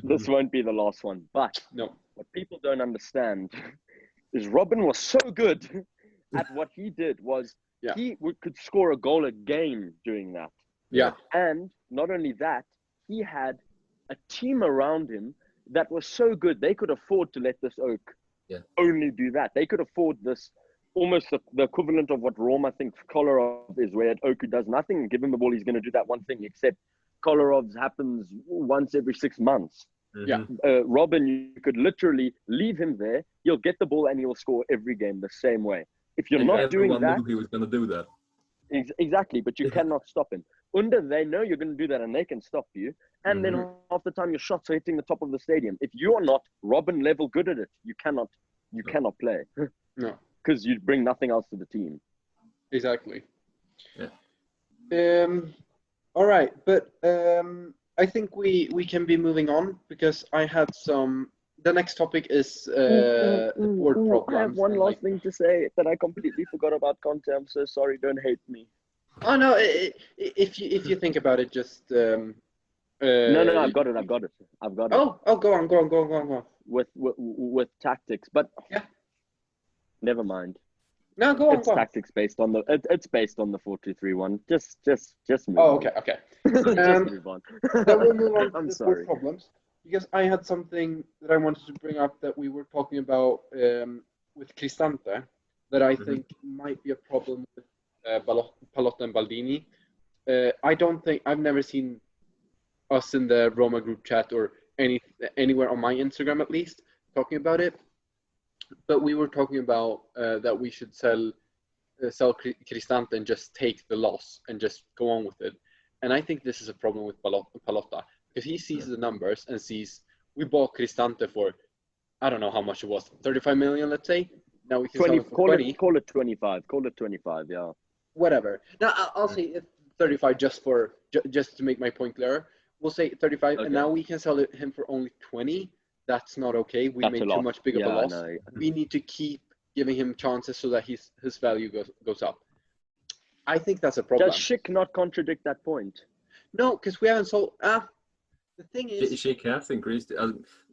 This won't be the last one. But no, what people don't understand is Robin was so good at what he did was he could score a goal a game doing that. Yeah. And not only that, he had a team around him that was so good. They could afford to let this Oak only do that. They could afford this, almost the equivalent of what Roma thinks Kolarov is, where Oku does nothing and give him the ball, he's going to do that one thing, except Kolarov's happens once every 6 months. Yeah. Robin, you could literally leave him there. He'll get the ball and he'll score every game the same way. If you're not doing that, everyone knew he was going to do that. Exactly, but you cannot stop him. Under, they know you're going to do that and they can stop you. And then half the time your shots are hitting the top of the stadium. If you are not Robin level good at it, you cannot play. No. Because you bring nothing else to the team. Exactly. Yeah. All right, but I think we can be moving on, because I had some. The next topic is word problems. I have one last thing to say that I completely forgot about Conte. I'm so sorry. Don't hate me. Oh no! If you think about it, just no, I've got it. Oh, go on. With tactics, but never mind. No, go on. It's tactics based on the. It's based on the 4-2-3-1. Just move. Oh, on. okay. Just move on. Then we'll move on to I'm the sorry. problems, because I had something that I wanted to bring up that we were talking about with Cristante, that I think might be a problem with Palotta and Baldini. I've never seen us in the Roma group chat or anywhere on my Instagram at least talking about it. But we were talking about that we should sell Cristante and just take the loss and just go on with it. And I think this is a problem with Palotta, because he sees the numbers and sees we bought Cristante for, I don't know how much it was, 35 million, let's say. Now we can sell it for 20. Call it 25. Call it 25. Yeah. Whatever. Now I'll say 35 just to make my point clearer. We'll say 35, and now we can sell him for only 20. That's not okay. We made too much big of a loss. No. We need to keep giving him chances so that his value goes up. I think that's a problem. Does Schick not contradict that point? No, because we haven't sold. The thing is, Schick has increased.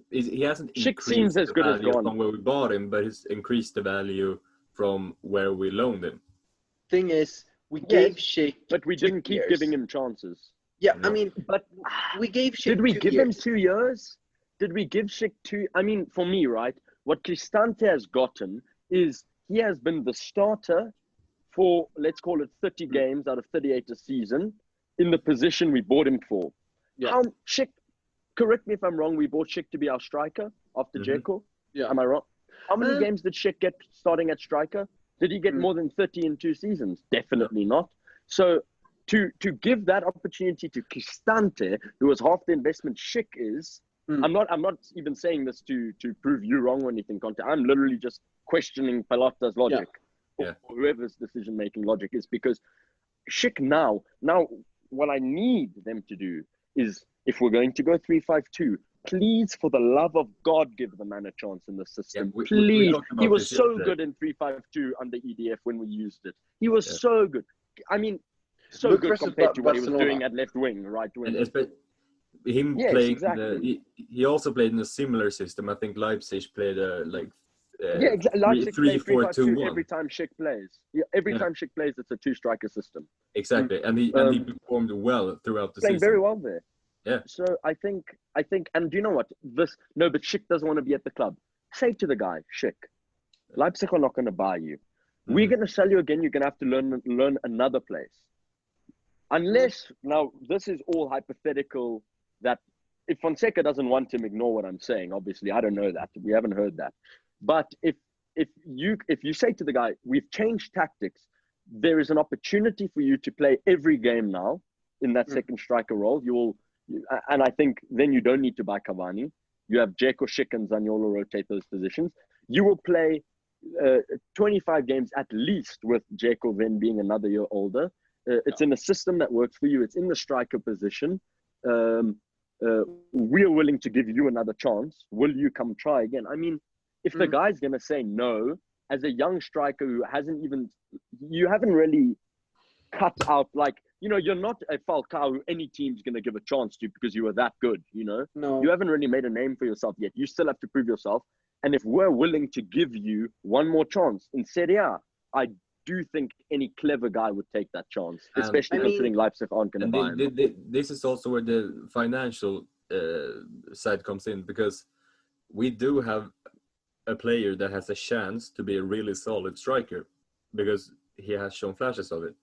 He hasn't Schick increased seems as good as gone from where we bought him, but he's increased the value from where we loaned him. Thing is, we gave Schick, but we didn't keep giving him chances. Yeah, no. I mean, but we gave Schick. Did we give him 2 years? Did we give Schick 2? I mean, for me, right, what Cristante has gotten is he has been the starter for, let's call it 30 games out of 38 a season in the position we bought him for. Yeah. Schick, correct me if I'm wrong, we bought Schick to be our striker after Dzeko. Yeah. Am I wrong? How many games did Schick get starting at striker? Did he get more than 30 in 2 seasons? Definitely not. So to give that opportunity to Cristante, who was half the investment Schick is, I'm not even saying this to prove you wrong or anything, Conte. I'm literally just questioning Palotta's logic, or whoever's decision-making logic is, because Schick now what I need them to do is, if we're going to go 3-5-2, please, for the love of God, give the man a chance in the system. we Please. talked about He was this so yesterday. good in 3-5-2 under EDF when we used it. He was so good. I mean, so Look good versus compared to what he was Barcelona. doing at left wing, right wing. And him Yes, playing, exactly. he also played in a similar system. I think Leipzig played Leipzig play 3-5-2 3-4-2-1. every time Schick plays. Yeah, every time Schick plays, it's a two-striker system. Exactly, and he performed well throughout the Playing season. very well there. Yeah. So I think, and do you know what? But Schick doesn't want to be at the club. Say to the guy, Schick, Leipzig are not going to buy you. We're going to sell you again. You're going to have to learn another place. Unless, now, this is all hypothetical, that if Fonseca doesn't want him, ignore what I'm saying. Obviously, I don't know that. We haven't heard that. But if you say to the guy, we've changed tactics, there is an opportunity for you to play every game now in that second striker role. And I think then you don't need to buy Cavani. You have Dzeko, Schick, and Zaniolo rotate those positions. You will play 25 games at least, with Dzeko then being another year older. It's in a system that works for you. It's in the striker position. We're willing to give you another chance. Will you come try again? I mean, if the guy's going to say no, as a young striker who you haven't really cut out, like, you're not a Falcao who any team's going to give a chance to because you were that good, No. You haven't really made a name for yourself yet. You still have to prove yourself. And if we're willing to give you one more chance in Serie A, I do think any clever guy would take that chance, especially considering Leipzig aren't going to buy him. This is also where the financial side comes in, because we do have a player that has a chance to be a really solid striker because he has shown flashes of it.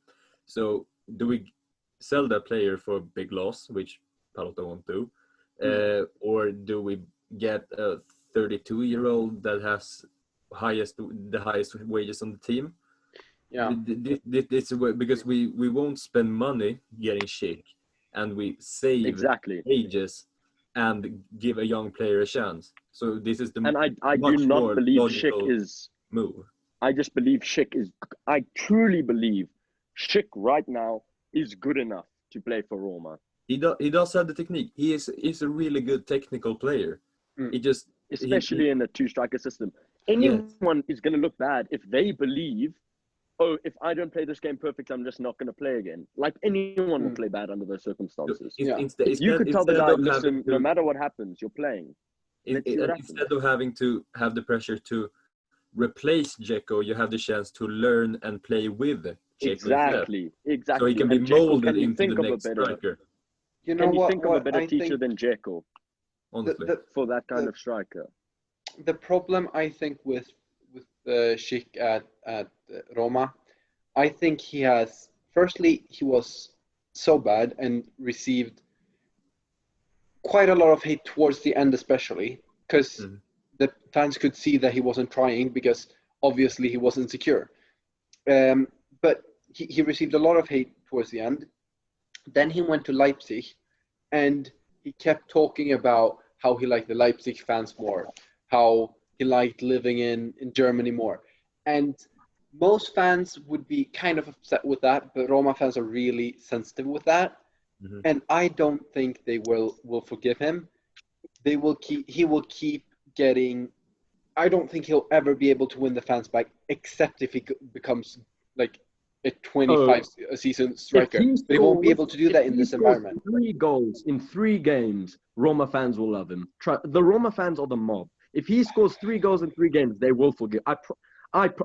So do we sell that player for a big loss, which Palotta won't do, or do we get a 32-year-old that has the highest wages on the team? Yeah. This because we won't spend money getting Schick, and we save wages and give a young player a chance. So this is the and I do not believe Schick is move. I just believe Schick is. I truly believe Schick right now is good enough to play for Roma. He does have the technique. He's a really good technical player. He just especially in a two-striker system. Anyone is going to look bad if they believe, oh, if I don't play this game perfect, I'm just not going to play again. Like, anyone will play bad under those circumstances. If you could tell the guy, listen, no matter what happens, you're playing. Instead of having to have the pressure to replace Dzeko, you have the chance to learn and play with Dzeko. Exactly. So he can be molded into the next striker. Can you think of a better teacher than Dzeko? Honestly, for that kind of striker. The problem, I think, with Schick at Roma, I think he was so bad and received quite a lot of hate towards the end, especially because the fans could see that he wasn't trying, because obviously he was insecure. But he received a lot of hate towards the end. Then he went to Leipzig, and he kept talking about how he liked the Leipzig fans more, how he liked living in Germany more. And most fans would be kind of upset with that, but Roma fans are really sensitive with that. And I don't think they will forgive him. He will keep getting, I don't think he'll ever be able to win the fans back, except if he becomes like a 25-season striker. But he won't be able to do that in this environment. 3 goals in 3 games, Roma fans will love him. The Roma fans are the mob. If he scores 3 goals in 3 games, they will forgive.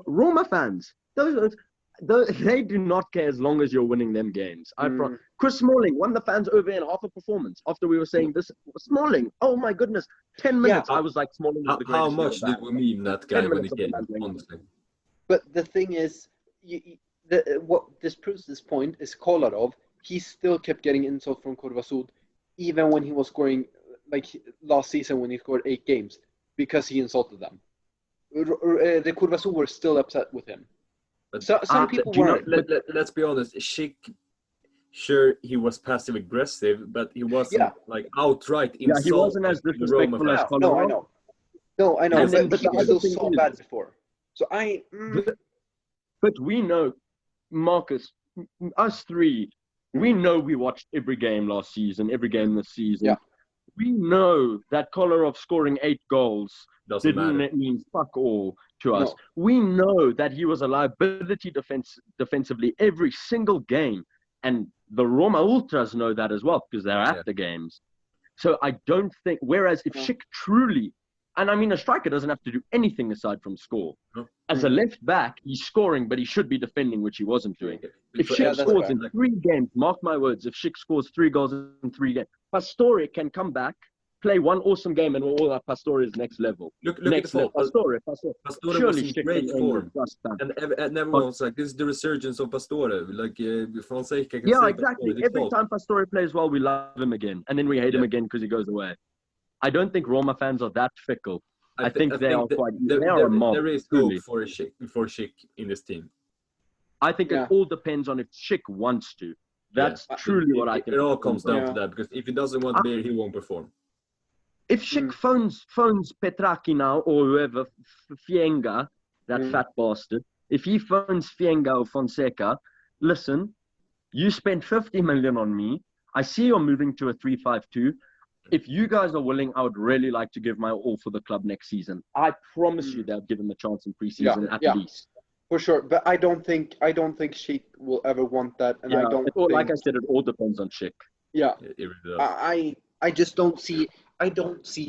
Roma fans, they do not care as long as you're winning them games. Chris Smalling won the fans over in half a performance after we were saying this. Smalling, oh my goodness, 10 minutes. I was like, Smalling was the greatest. How much did we meme that guy when he came, honestly? But the thing is, what this proves this point is Kolarov. He still kept getting insults from Kurvasud, even when he was scoring, like last season when he scored 8 games, because he insulted them. The Kurvasud were still upset with him. But some people weren't. Let's be honest. Schick, sure, he was passive aggressive, but he wasn't like outright Yeah, he wasn't as insulting the Roma disrespectful as fans. No, I Colorado. know. No, I know. And then, But but he the was other still thing so is, bad before. So but we know, Marcus, us three, we know we watched every game last season, every game this season. Yeah. We know that Kolarov scoring 8 goals Doesn't didn't matter. mean fuck all to us. No. We know that he was a liability defensively every single game. And the Roma Ultras know that as well because they're at the games. So I don't think, whereas if Schick truly, and I mean, a striker doesn't have to do anything aside from score. No. As a left back, he's scoring, but he should be defending, which he wasn't doing. If Yeah, Schick that's scores fair. in 3 games, mark my words, if Schick scores 3 goals in 3 games, Pastore can come back, play one awesome game, and we're all at Pastore's next level. Look at Next the level. Pastore Surely was in Schick great can form. trust that. And everyone was like, this is the resurgence of Pastore. Like, Fonseca can Yeah, say exactly. Pastore, Every time Pastore plays well, we love him again. And then we hate him again because he goes away. I don't think Roma fans are that fickle. I think they are quite. They are a mob. There is truly. hope for Schick in this team. I think it all depends on if Schick wants to. That's truly what I think. It all comes down to that, because if he doesn't want to be here, he won't perform. If Schick phones Petraki now, or whoever, Fienga, that fat bastard, if he phones Fienga or Fonseca, listen, you spent 50 million on me. I see you're moving to a 3-5-2. If you guys are willing, I would really like to give my all for the club next season. I promise you they'll give him a chance in preseason at least. For sure. But I don't think Sheikh will ever want that. And I don't think, like I said, it all depends on Schick. Yeah. It really does. I just don't see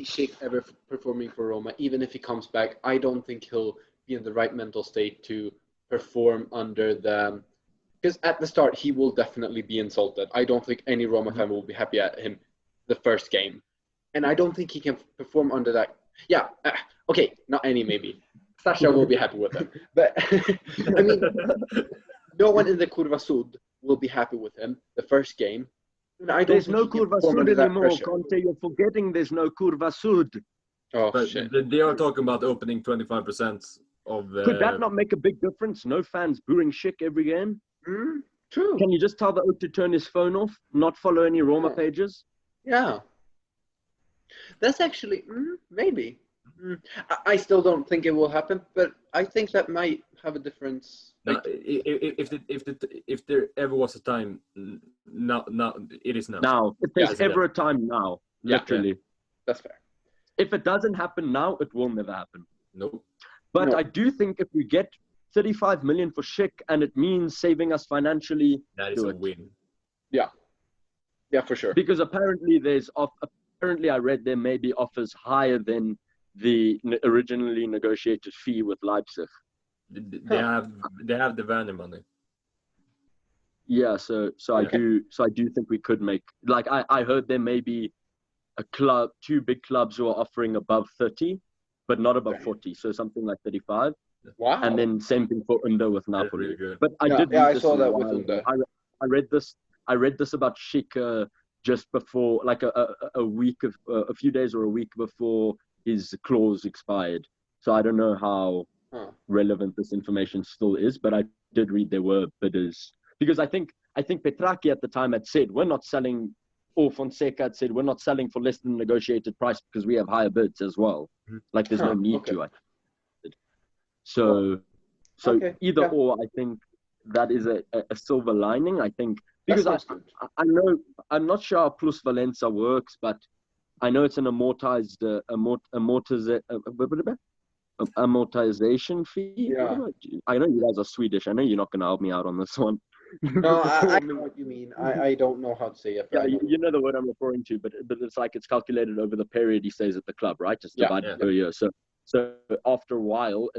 Sheikh ever performing for Roma, even if he comes back. I don't think he'll be in the right mental state to perform under the, because at the start he will definitely be insulted. I don't think any Roma fan will be happy at him the first game, and I don't think he can perform under that. Yeah, okay, not any maybe. Sasha will be happy with him, but I mean, no one in the Curva Sud will be happy with him the first game. There's no Curva Sud anymore, Conte. You're forgetting there's no Curva Sud. Oh, but shit. They are talking about opening 25% of the... Could that not make a big difference? No fans booing Schick every game? True. Can you just tell the Oak to turn his phone off, not follow any Roma pages? Yeah. That's actually, maybe. I still don't think it will happen, but I think that might have a difference. No, if there ever was a time, now it is now. Now, if there's ever a time now, literally. Yeah. That's fair. If it doesn't happen now, it will never happen. Nope. But I do think if we get 35 million for Schick and it means saving us financially, that is a win. Yeah. Yeah, for sure. Because apparently I read there may be offers higher than the originally negotiated fee with Leipzig. They have the Werner money. Yeah, so I do think we could make, like I heard there may be a club, 2 big clubs who are offering above 30, but not above 40, so something like 35. Wow. And then same thing for Under with Napoli. Really good. But I I saw that with Under. I read this about Schick just before, like a few days or a week before his clause expired. So I don't know how relevant this information still is, but I did read there were bidders, because I think Petraki at the time had said we're not selling, or Fonseca had said we're not selling for less than negotiated price because we have higher bids as well. Like there's no need to. So either or, I think that is a silver lining. I think because I know, I'm not sure how Plus Valenza works, but I know it's an amortization fee. Yeah. I know you guys are Swedish. I know you're not going to help me out on this one. No, I know what you mean. I don't know how to say it. Yeah, you know the word I'm referring to, but it's like it's calculated over the period he stays at the club, right? Just divided per year. So after a while,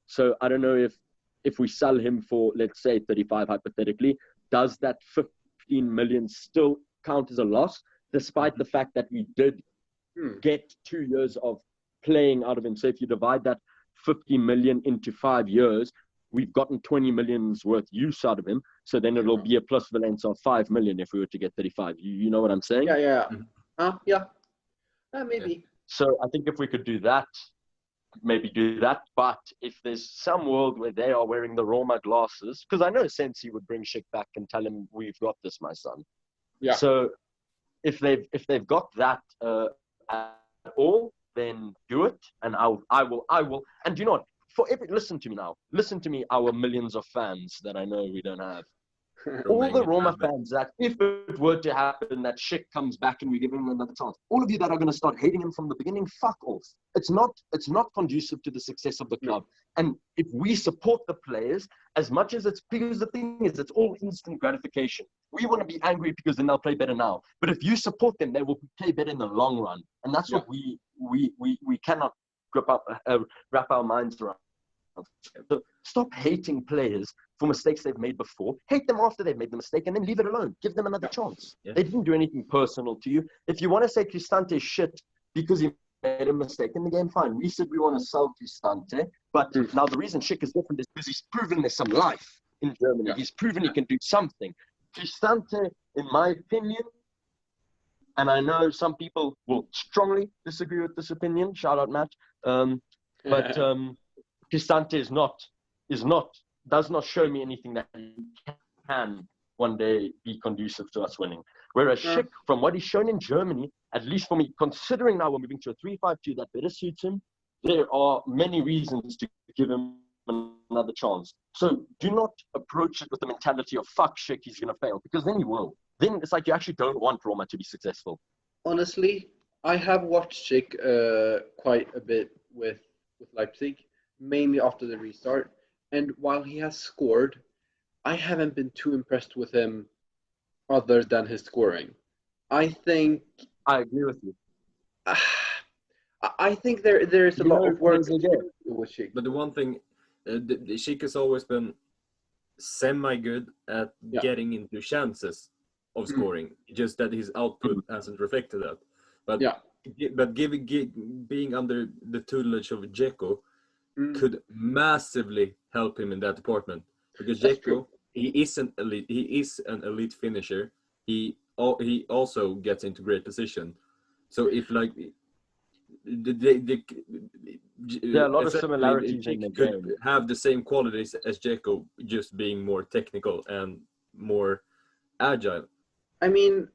so I don't know if we sell him for, let's say 35 hypothetically, does that 15 million still count as a loss, despite the fact that we did get 2 years of playing out of him? So if you divide that 50 million into 5 years, we've gotten 20 million's worth use out of him. So then it'll be a Plus Valenza of 5 million if we were to get 35. You know what I'm saying? Yeah. Maybe. So I think if we could do that, maybe do that. But if there's some world where they are wearing the Roma glasses, because I know Sensi would bring Schick back and tell him, "We've got this, my son." Yeah. So if they've got that at all, then do it, and I will. And you know what? Listen to me now. Listen to me, our millions of fans that I know we don't have. All the Roma fans that, if it were to happen that Schick comes back and we give him another chance, all of you that are going to start hating him from the beginning, fuck off. It's not conducive to the success of the club. And if we support the players as much as because the thing is, it's all instant gratification. We want to be angry because then they'll play better now. But if you support them, they will play better in the long run. And that's what we cannot wrap our minds around. So stop hating players for mistakes they've made before. Hate them after they've made the mistake and then leave it alone. Give them another chance. Yeah. They didn't do anything personal to you. If you want to say Cristante is shit because he made a mistake in the game, fine. We said we want to sell Cristante, but now the reason Schick is different is because he's proven there's some life in Germany. Yeah. He's proven he can do something. Cristante, in my opinion, and I know some people will strongly disagree with this opinion. Shout out, Matt. But Cristante does not show me anything that he can one day be conducive to us winning. Whereas Schick, from what he's shown in Germany, at least for me, considering now we're moving to a 3-5-2 that better suits him, there are many reasons to give him another chance. So do not approach it with the mentality of fuck Schick, he's going to fail, because then he will. Then it's like you actually don't want Roma to be successful. Honestly, I have watched Schick quite a bit with Leipzig, mainly after the restart. And while he has scored, I haven't been too impressed with him other than his scoring. I think... I agree with you. I think there is a lot of work to do with Schick. But the one thing, the Schick has always been semi-good at getting into chances of scoring. Just that his output hasn't reflected that. But being under the tutelage of Dzeko could massively help him in that department, because Dzeko, he is an elite finisher. He also gets into great position. So if like there are a lot of similarities in the game. Could have the same qualities as Dzeko, just being more technical and more agile. I mean,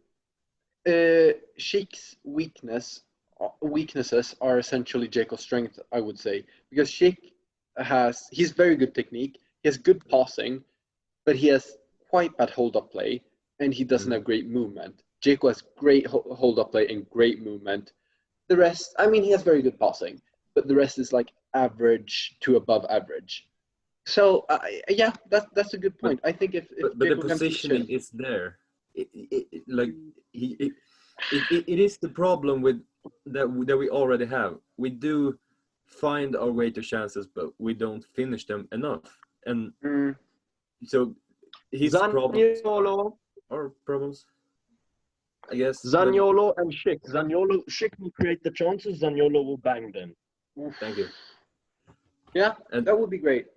Schick's weaknesses are essentially Dzeko's strength, I would say, because Schick he's very good technique, he has good passing, but he has quite bad hold-up play, and he doesn't have great movement. Dzeko has great hold-up play and great movement. The rest, I mean, he has very good passing, but the rest is like average to above average. So that's a good point. I think if but the positioning is there. It is the problem with that we already have. We do find our way to chances, but we don't finish them enough. And so his problems are problems, I guess. Zaniolo and Schick. Schick will create the chances, Zaniolo will bang them. Thank you. Yeah, that would be great.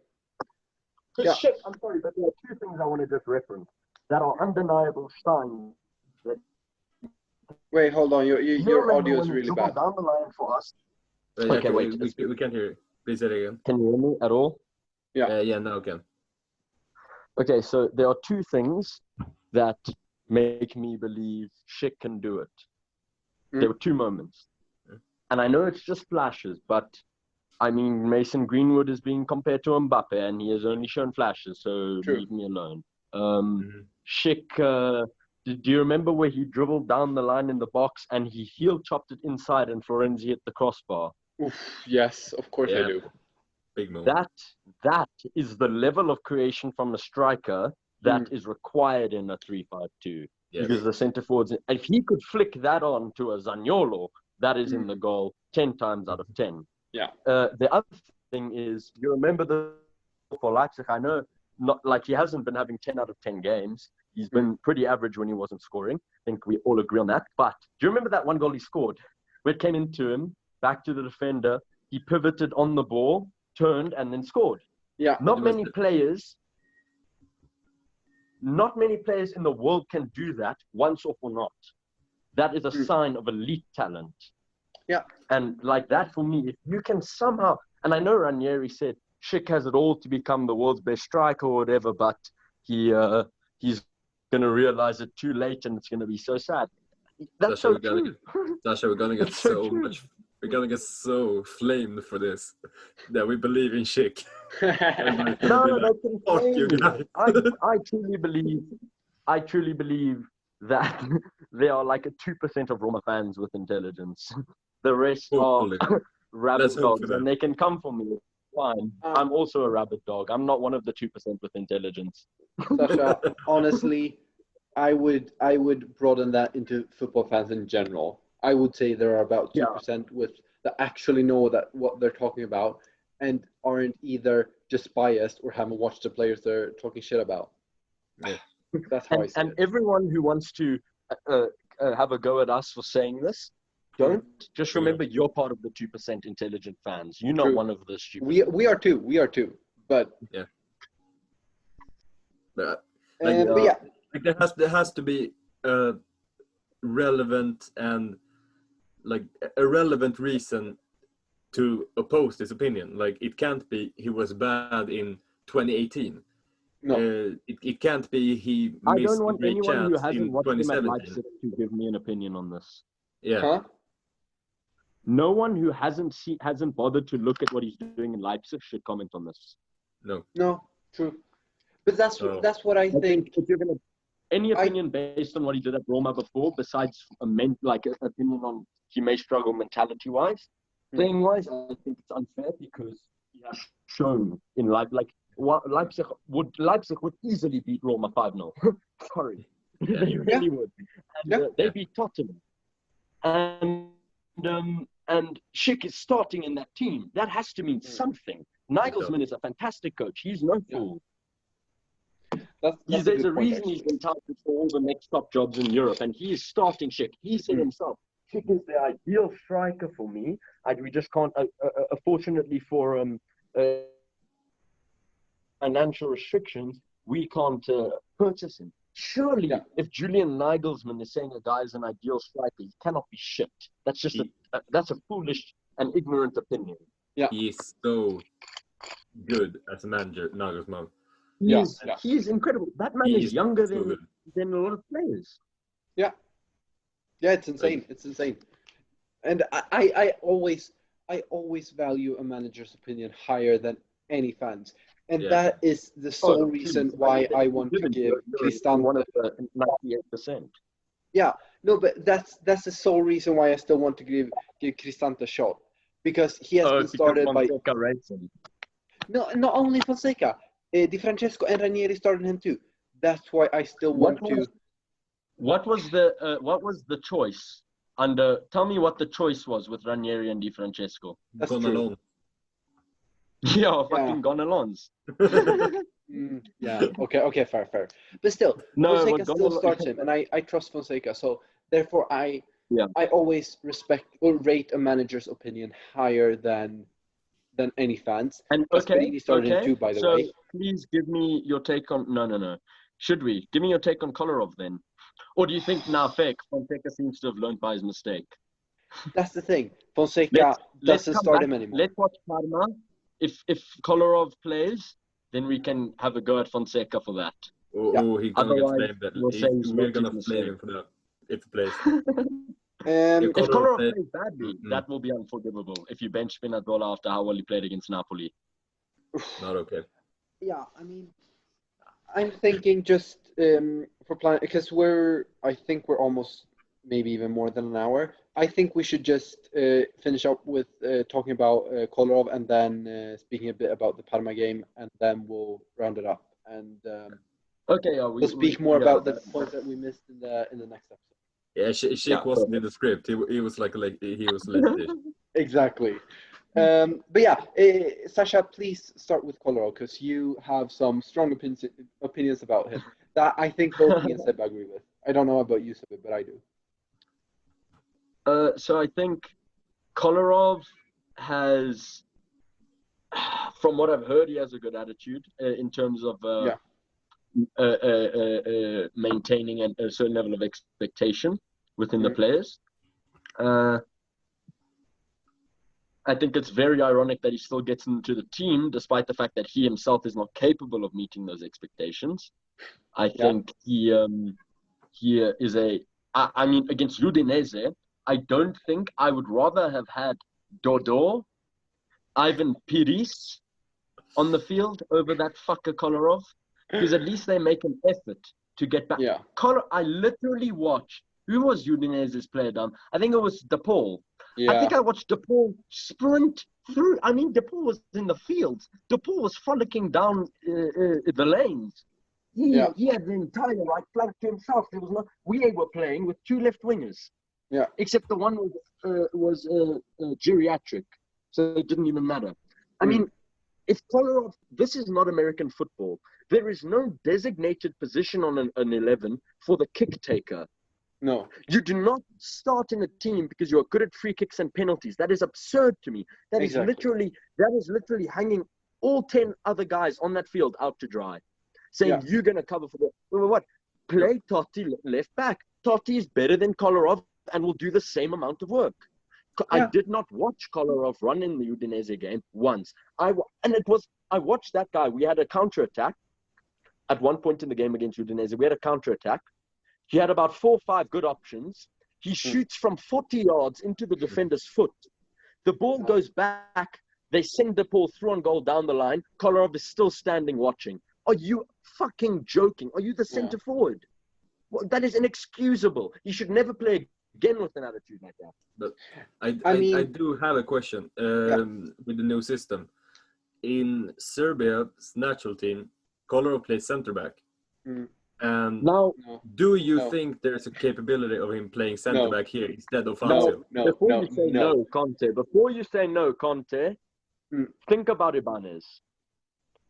Yeah. Schick, I'm sorry, but there are two things I want to just reference that are undeniable signs. Wait, hold on. Your audio is really bad. Down the line for us. Okay, wait. We can't hear you. Please say it again. Can you hear me at all? Yeah. Yeah, now I can. Okay, so there are two things that make me believe Schick can do it. There were two moments. And I know it's just flashes, but I mean, Mason Greenwood is being compared to Mbappe, and he has only shown flashes, so leave me alone. Schick, do you remember where he dribbled down the line in the box and he heel chopped it inside and Florenzi hit the crossbar? Oof, yes, of course I do. Big move. That is the level of creation from a striker that is required in a 3-5-2. Yes. Because the centre forwards, if he could flick that on to a Zaniolo, that is in the goal 10 times out of 10. Yeah. The other thing is, you remember for Leipzig, I know not like he hasn't been having 10 out of 10 games. He's been pretty average when he wasn't scoring. I think we all agree on that. But do you remember that one goal he scored? Where it came into him, back to the defender, he pivoted on the ball, turned, and then scored. Yeah. Not many players in the world can do that, once off or not. That is a sign of elite talent. Yeah. And like that, for me, if you can somehow, And I know Ranieri said Schick has it all to become the world's best striker or whatever, but he's going to realize it too late and it's going to be so sad. That's so true. Sasha, we're going to get we're going to get so flamed for this that we believe in Schick. No, they can flame me. I truly believe that there are like a 2% of Roma fans with intelligence. The rest Hopefully. are rabid dogs, for and they can come for me. Fine. I'm also a rabid dog. I'm not one of the 2% with intelligence. Sasha, honestly, I would broaden that into football fans in general. I would say there are about 2% that actually know what they're talking about and aren't either just biased or haven't watched the players they're talking shit about. Yeah. That's how I see it. Everyone who wants to have a go at us for saying this, just remember you're part of the 2% intelligent fans. You're not one of the stupid. We are too. We are too. But yeah. But like there has to be a relevant and like a relevant reason to oppose this opinion. Like it can't be he was bad in 2018. No, it can't be he I missed don't want a great anyone who chance hasn't in watched him at 2017. Leipzig to give me an opinion on this. Yeah. huh? No one who hasn't bothered to look at what he's doing in Leipzig should comment on this. No, true. But that's what I think. If you're gonna any opinion based on what he did at Roma before, besides opinion on he may struggle mentality-wise, playing-wise, I think it's unfair because he has shown in Leipzig would easily beat Roma 5-0. Sorry, they really would. And they beat Tottenham, and Schick is starting in that team. That has to mean something. Nagelsmann is a fantastic coach. He's no fool. There's a reason he's been touted for all the next top jobs in Europe, and he is starting Schick. He said himself, Schick is the ideal striker for me. We just can't, fortunately for financial restrictions, we can't purchase him. Surely, if Julian Nagelsmann is saying a guy is an ideal striker, he cannot be shipped. That's just that's a foolish and ignorant opinion. Yeah, he is so good as a manager, Nagelsmann. He is incredible. That man is younger than a lot of players. Yeah, it's insane. It's insane. And I always value a manager's opinion higher than any fans. And that is the sole reason why I want to give Cristante one of the 98%. Yeah, no, but that's the sole reason why I still want to give Cristante a shot, because he has been started by not only Fonseca, Di Francesco and Ranieri started him too. That's why I still want to. What was the choice under? Tell me what the choice was with Ranieri and Di Francesco. That's true. Yeah, fucking Gonalons. Yeah. Okay. Fair. But still, Fonseca still starts him, and I trust Fonseca. So therefore, I always respect or rate a manager's opinion higher than any fans. And Gasperini started him too, by the way. Please give me your take on. No. Should we give me your take on Kolarov then, or do you think Fonseca seems to have learned by his mistake? That's the thing. Fonseca doesn't start him anymore. Let's watch Parma. If Kolarov plays, then we can have a go at Fonseca for that. He's gonna get flamed. We're gonna flame him for that if he plays. If Kolarov plays badly, that will be unforgivable. If you bench Spinazzola after how well he played against Napoli. Not okay. Yeah, I mean, I'm thinking just for plan because I think we're almost maybe even more than an hour. I think we should just finish up with talking about Kolarov and then speaking a bit about the Parma game, and then we'll round it up. And we'll speak more about the point that we missed in the next episode. Yeah, Schick wasn't in the script. He was he was left. Exactly. But yeah, Sasha, please start with Kolarov because you have some strong opinions about him that I think both me and Seb agree with. I don't know about you, Seb, but I do. So I think Kolarov has, from what I've heard, he has a good attitude in terms of maintaining a certain level of expectation within the players. I think it's very ironic that he still gets into the team, despite the fact that he himself is not capable of meeting those expectations. I think he is I mean, against Udinese, I don't think I would rather have had Dodo, Ivan Piris on the field over that fucker Kolarov, because at least they make an effort to get back. Yeah. I literally watched, who was Udinese's player down? I think it was DePaul. Yeah. I think I watched DePaul sprint through. I mean, DePaul was in the field. DePaul was frolicking down the lanes. He had the entire right flank to himself. There was no. We were playing with two left wingers. Yeah. Except the one was geriatric, so it didn't even matter. I mean, if Kolarov, this is not American football. There is no designated position on an 11 for the kick taker. No. You do not start in a team because you are good at free kicks and penalties. That is absurd to me. That is literally hanging all 10 other guys on that field out to dry, saying you're going to cover for what? Play Totti left back. Totti is better than Kolarov and will do the same amount of work. I did not watch Kolarov run in the Udinese game once. I watched that guy. We had a counter attack at one point in the game against Udinese. We had a counter attack. He had about 4 or 5 good options. He shoots from 40 yards into the defender's foot. The ball goes back. They send the ball through on goal down the line. Kolarov is still standing watching. Are you fucking joking? Are you the center forward? Well, that is inexcusable. You should never play again with an attitude like that. But I do have a question with the new system. In Serbia's national team, Kolarov plays center back. And now, do you think there's a capability of him playing center back here instead of Fazio? Before you say no, Conte, think about Ibanez.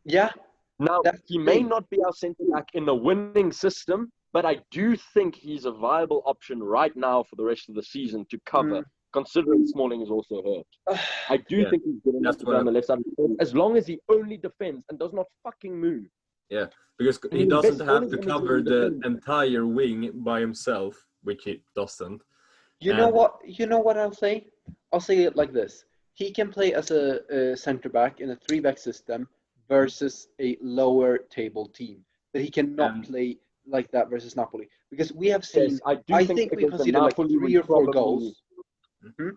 Yeah. Now, he may not be our center back in the winning system, but I do think he's a viable option right now for the rest of the season to cover, considering Smalling is also hurt. I do think he's good enough to be on the left side of the field, as long as he only defends and does not fucking move. Yeah, because he doesn't have to cover the entire wing by himself, which he doesn't. You know what I'll say? I'll say it like this. He can play as a center back in a 3-back system versus a lower table team. But he cannot play like that versus Napoli. Because we have seen, I think we conceded like 3 or 4 goals. Do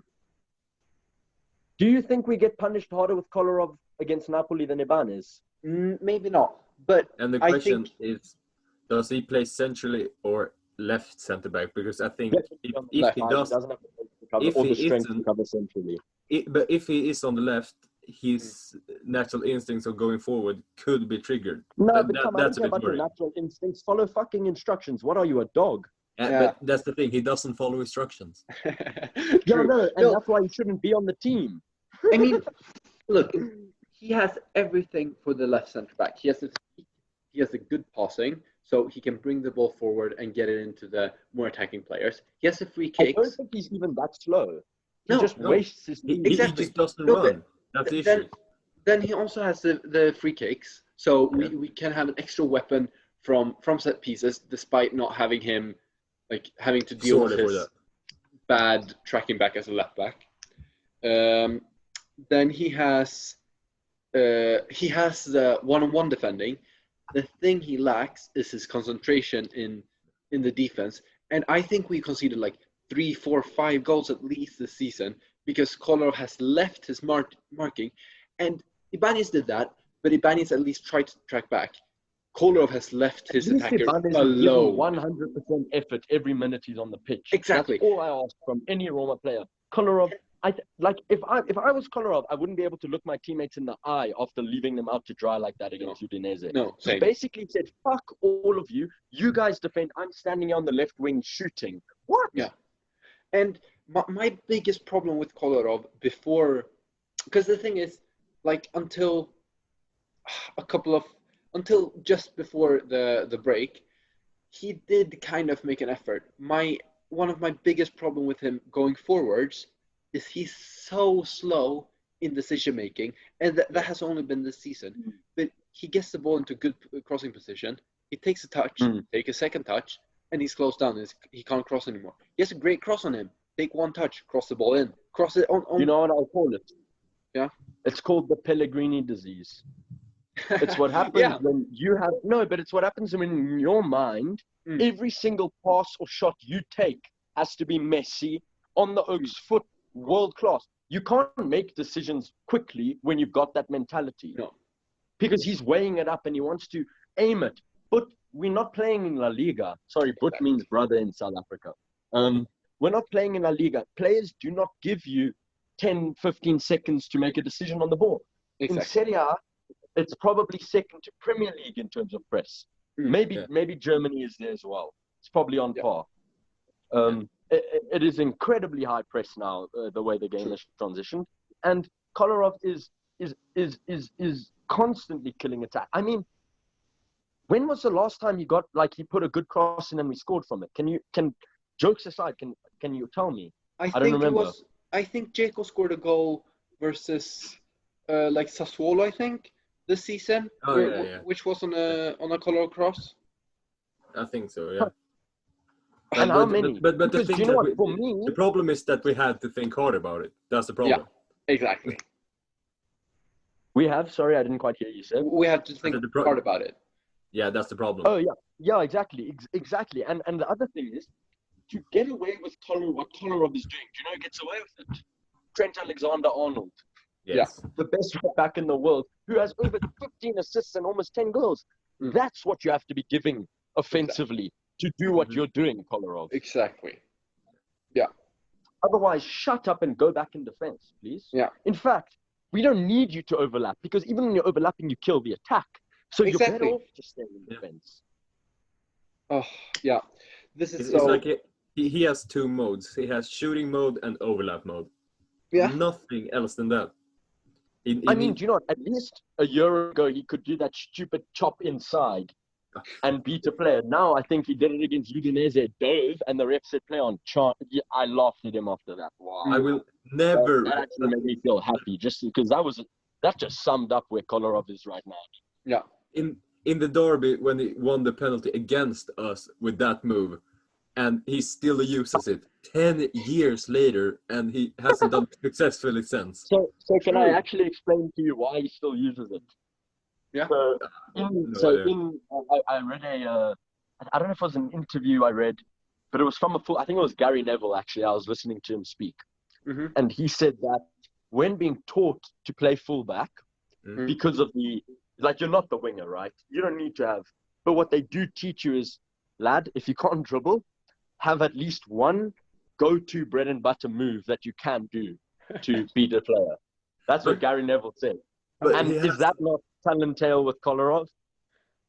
you think we get punished harder with Kolarov against Napoli than Ibanez? Maybe not. And the question is, does he play centrally or left centre back? Because I think if he doesn't have the strength to cover centrally. But if he is on the left, his natural instincts of going forward could be triggered. No, that's a bit worrying. Natural instincts follow fucking instructions. What are you, a dog? But that's the thing. He doesn't follow instructions. That's why he shouldn't be on the team. I mean, look. He has everything for the left centre back. He has a good passing, so he can bring the ball forward and get it into the more attacking players. He has the free kicks. I don't think he's even that slow. He just wastes his time. He just doesn't run. That's the issue. Then he also has the free kicks, so we can have an extra weapon from set pieces, despite not having him having to deal with his bad tracking back as a left back. Then he has the one-on-one defending. The thing he lacks is his concentration in the defense. And I think we conceded like 3, 4, 5 goals at least this season because Kolarov has left his marking. And Ibanez did that, but Ibanez at least tried to track back. Kolarov has left his attacker alone. 100% effort every minute he's on the pitch. Exactly. That's all I ask from any Roma player. Kolarov, if I was Kolarov, I wouldn't be able to look my teammates in the eye after leaving them out to dry like that against Udinese. No, he basically said, "Fuck all of you. You guys defend. I'm standing on the left wing shooting." What? Yeah. And my biggest problem with Kolarov because the thing is, until just before the break, he did kind of make an effort. One of my biggest problem with him going forwards is he's so slow in decision making, and that has only been this season. But he gets the ball into good crossing position. He takes a touch, take a second touch, and he's closed down. He can't cross anymore. He has a great cross on him. Take one touch, cross the ball in, cross it on. You know what I'll call it? Yeah. It's called the Pellegrini disease. It's what happens when you have but it's what happens when in your mind, every single pass or shot you take has to be Messi, on the Oak's foot, world class. You can't make decisions quickly when you've got that mentality. No. Because he's weighing it up and he wants to aim it. But we're not playing in La Liga. Sorry, but means brother in South Africa. We're not playing in La Liga. Players do not give you 10, 15 seconds to make a decision on the ball. Exactly. In Serie A, it's probably second to Premier League in terms of press. Maybe Germany is there as well. It's probably on par. It is incredibly high press now, the way the game has transitioned. And Kolarov is constantly killing attack. I mean, when was the last time he put a good cross in and we scored from it? Jokes aside, can you tell me? I don't remember. I think Dzeko scored a goal versus Sassuolo, I think, this season, which was on a Kolarov cross. I think so, yeah. And how many? But the thing you know what, for me, the problem is that we had to think hard about it. That's the problem. Yeah, exactly. We have. Sorry, I didn't quite hear you say. We had to think hard about it. Yeah, that's the problem. Oh yeah, exactly. And the other thing is to get away with what Kolarov is doing. Do you know who gets away with it? Trent Alexander-Arnold. Yes. The best right back in the world, who has over 15 assists and almost 10 goals. That's what you have to be giving offensively to do what you're doing, Kolarov. Exactly. Yeah. Otherwise, shut up and go back in defense, please. Yeah. In fact, we don't need you to overlap because even when you're overlapping, you kill the attack. So you're better off just staying in defense. Oh, yeah. This is it's like he has two modes. He has shooting mode and overlap mode. Yeah. Nothing else than that. Do you know what? At least a year ago, he could do that stupid chop inside and beat a player. Now, I think he did it against Udinese, dove, and the ref said play on chart. I laughed at him after that. Wow. I will never... That actually made me feel happy, just because that just summed up where Kolarov is right now. Yeah. In the derby, when he won the penalty against us with that move, and he still uses it 10 years later, and he hasn't done it successfully since. So can I actually explain to you why he still uses it? Yeah. I read I don't know if it was an interview I read, but it was from I think it was Gary Neville, actually. I was listening to him speak. Mm-hmm. And he said that when being taught to play fullback, because of you're not the winger, right? You don't need to have, but what they do teach you is, lad, if you can't dribble, have at least one go-to bread and butter move that you can do to beat a player. That's what Gary Neville said. And is that not Talentale with Kolarov?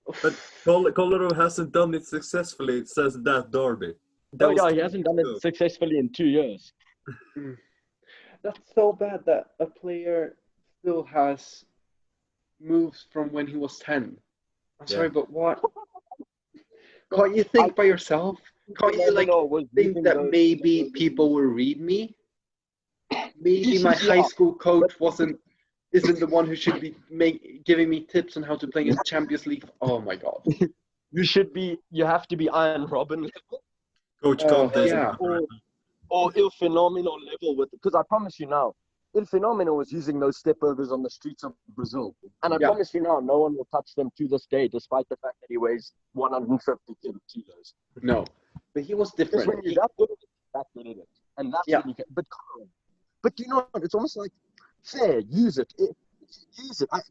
But Kolarov hasn't done it successfully since that derby. He hasn't done it successfully in 2 years. That's so bad that a player still has moves from when he was 10. I'm sorry, but what? Can't you think by yourself? Can't you think that maybe people will read me? Maybe my high school coach isn't the one who should be giving me tips on how to play in the Champions League. Oh my God! You have to be Iron Robin level, Coach Conte, or Il Fenomeno level because I promise you now, Il Fenomeno was using those step overs on the streets of Brazil, and I promise you now, no one will touch them to this day, despite the fact that he weighs 150 kilos. No, but he was different. Because when you're that good at it, and that's when you can. But you know what? It's almost like fair. Use it. Use it. At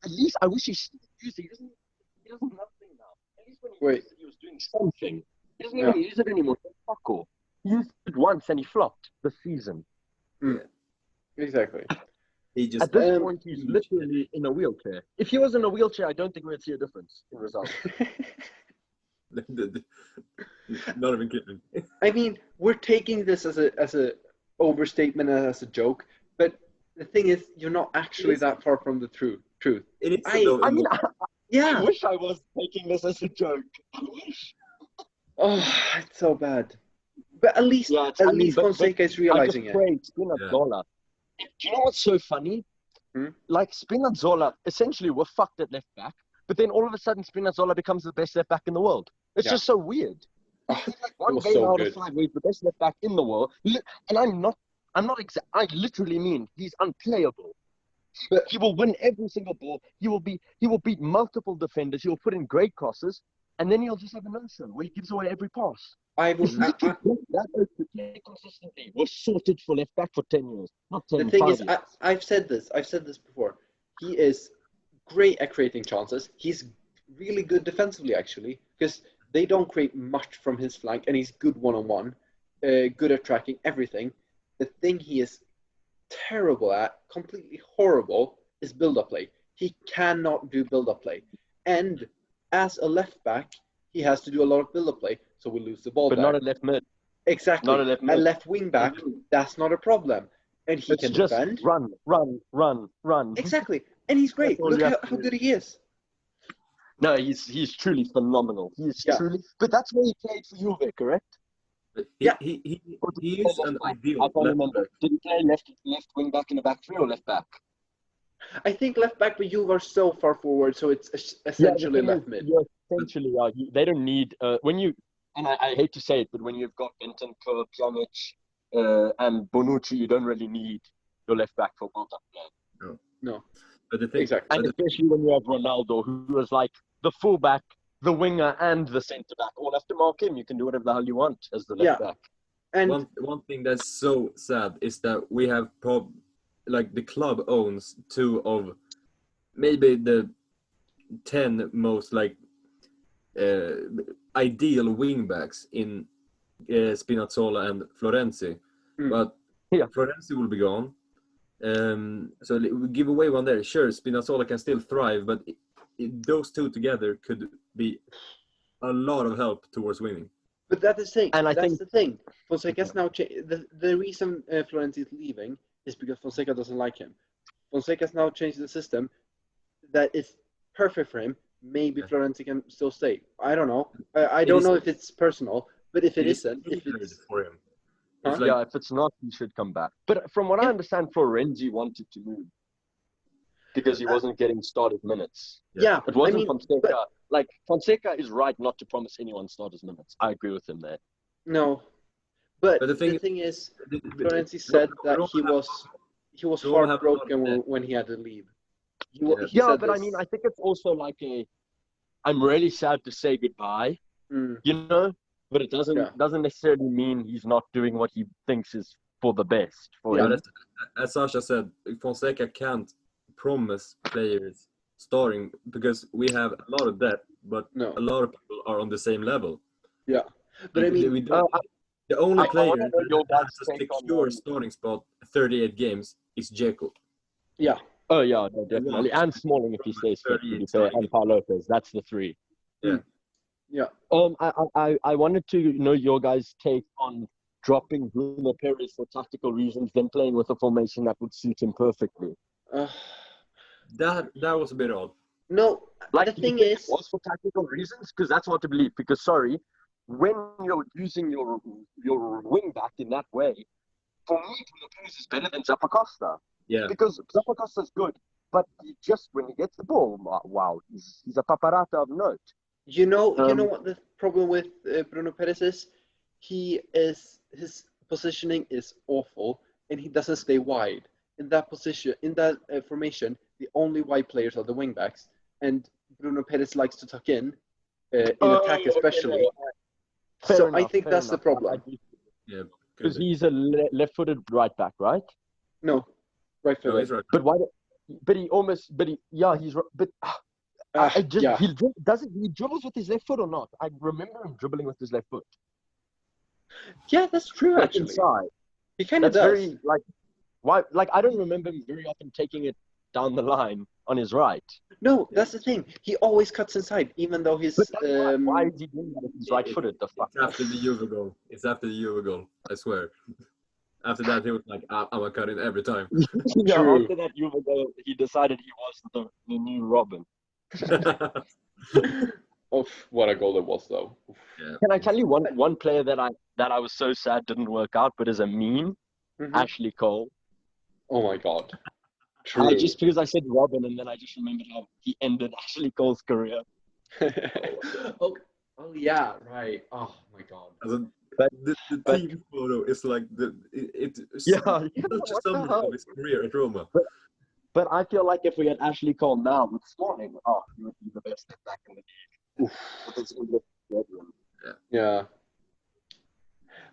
least I wish he still used it. He doesn't nothing now. At least when he used it, he was doing something. He doesn't even use it anymore. Fuck all. He used it once and he flopped the season. Mm. Exactly. At this point, he's literally in a wheelchair. If he was in a wheelchair, I don't think we'd see a difference in results. Not even kidding. I mean, we're taking this as a overstatement and as a joke, but the thing is, you're not actually that far from the truth. I wish I was taking this as a joke. I wish. Oh, it's so bad. But at least Fonseca is realizing it. Spinazzola. Do you know what's so funny? Like Spinazzola, essentially, we're fucked at left back, but then all of a sudden, Spinazzola becomes the best left back in the world. It's just so weird. Oh, like one game out of 5 where he's the best left back in the world, and I literally mean he's unplayable. But- He will win every single ball. He will beat multiple defenders. He will put in great crosses, and then he'll just have a no-show where he gives away every pass. I've, If we I, could get that play consistently, we're sorted for left back for 10 years. Not 10, the thing 5 is, years. I've said this before. He is great at creating chances. He's really good defensively, actually, because they don't create much from his flank, and he's good one-on-one, good at tracking everything. The thing he is terrible at, completely horrible, is build-up play. He cannot do build-up play. And as a left back, he has to do a lot of build-up play, so we lose the ball But back. not a left mid. Exactly. Not a left mid. A left wing back, that's not a problem. And he It's can just defend. run. Exactly. And he's great. That's all Look you how have to do. good he is. No, he's truly phenomenal. He's Yeah. truly. But that's where he played for Juve, correct? But Yeah. he is an ideal I can't left remember. back. Did he play left wing back in the back three or left back? I think left back, but you are so far forward, so it's Yeah, essentially left mid. You essentially are. They don't need when you and I hate to say it, but when you've got Benton, Kerr, Pjanic, and Bonucci, you don't really need your left back for build-up play. No. But the thing, Exactly. And especially when you have Ronaldo, who is like the fullback, the winger, and the centre back. All have to mark him. You can do whatever the hell you want as the left back. And one thing that's so sad is that we have like the club owns two of maybe the 10 most like ideal wing backs in Spinazzola and Florenzi. Mm. But Yeah. Florenzi will be gone. So we give away one there. Sure, Spinazzola can still thrive, but those two together could be a lot of help towards winning. but that's the thing. And I that's think- the thing. Fonseca's now the reason Florenzi is leaving is because Fonseca doesn't like him. Fonseca's now changed the system that is perfect for him. Maybe Florenzi can still stay. I don't know. I don't know if it's personal, but if it isn't, if tailored it's for him. Huh? It's like, Yeah, if it's not, he should come back. But from what I understand, Florenzi wanted to move because he wasn't getting started minutes. yeah, It wasn't I mean, Fonseca. but- Like, Fonseca is right not to promise anyone starters minutes. I agree with him there. no. But the the thing thing is, the- Florenzi said that Roma he was Roma have heartbroken not- when he had to leave. He Yeah, said but I this. mean, I think it's also like I'm really sad to say goodbye, Mm, you know? But it Yeah. doesn't necessarily mean he's not doing what he thinks is for the best for Yeah, him. as Sasha said, Fonseca can't promise players starting because we have a lot of depth, but no, a lot of people are on the same level. but I mean, We don't, the only I player wanna know your that guys' has a take on, secure starting spot 38 games is Dzeko. yeah, Oh, yeah, no, definitely. And Smalling if he stays fit, to be fair, and Paul Lopez. That's the three. yeah. I wanted to know your guys' take on dropping Bruno Perez for tactical reasons, then playing with a formation that would suit him perfectly. That was a bit odd. No, Like, the do you thing think is, it was for tactical reasons, because that's hard to believe. Because when you're using your wing back in that way, for me, Bruno Perez is better than Zappacosta. Yeah, Because Zappacosta's good, but when he gets the ball, wow, he's a paparata of note. you know Um, what the problem with Bruno Perez is? His positioning is awful, and he doesn't stay wide. In that position, in that formation, the only wide players are the wing backs, and Bruno Perez likes to tuck in attack, especially. Fair So I enough, think fair that's the enough. problem. yeah. Because he's a left-footed right back, right? No, right No, foot. he's right. But why? He's right. But I just yeah. he dribbles with his left foot or not? I remember him dribbling with his left foot. Yeah, that's true. Like Actually, inside. he kind of That's does. very why? Like I don't remember him very often taking it down the line on his right. No, that's the thing. He always cuts inside, even though he's. But why is he doing that if he's right-footed? The fuck. It's after the Juve goal. It's after the Juve goal. I swear. After that, he was like, "I'm gonna cut it every time." Yeah, True. after that Juve goal, he decided he was the new Robin. Oh, what a goal it was, though. Yeah. Can I tell you one player that I was so sad didn't work out, but as a meme, Mhm. Ashley Cole. Oh my God. True. Just because I said Robin, and then I just remembered how he ended Ashley Cole's career. oh, yeah, right. Oh my God. Also, But- the but- team photo is like it's Yeah, such a what the summary hell? of his career at Roma. But I feel like if we had Ashley Cole now with Smalling, he would be the best left back in the league. With his English bedroom. Yeah.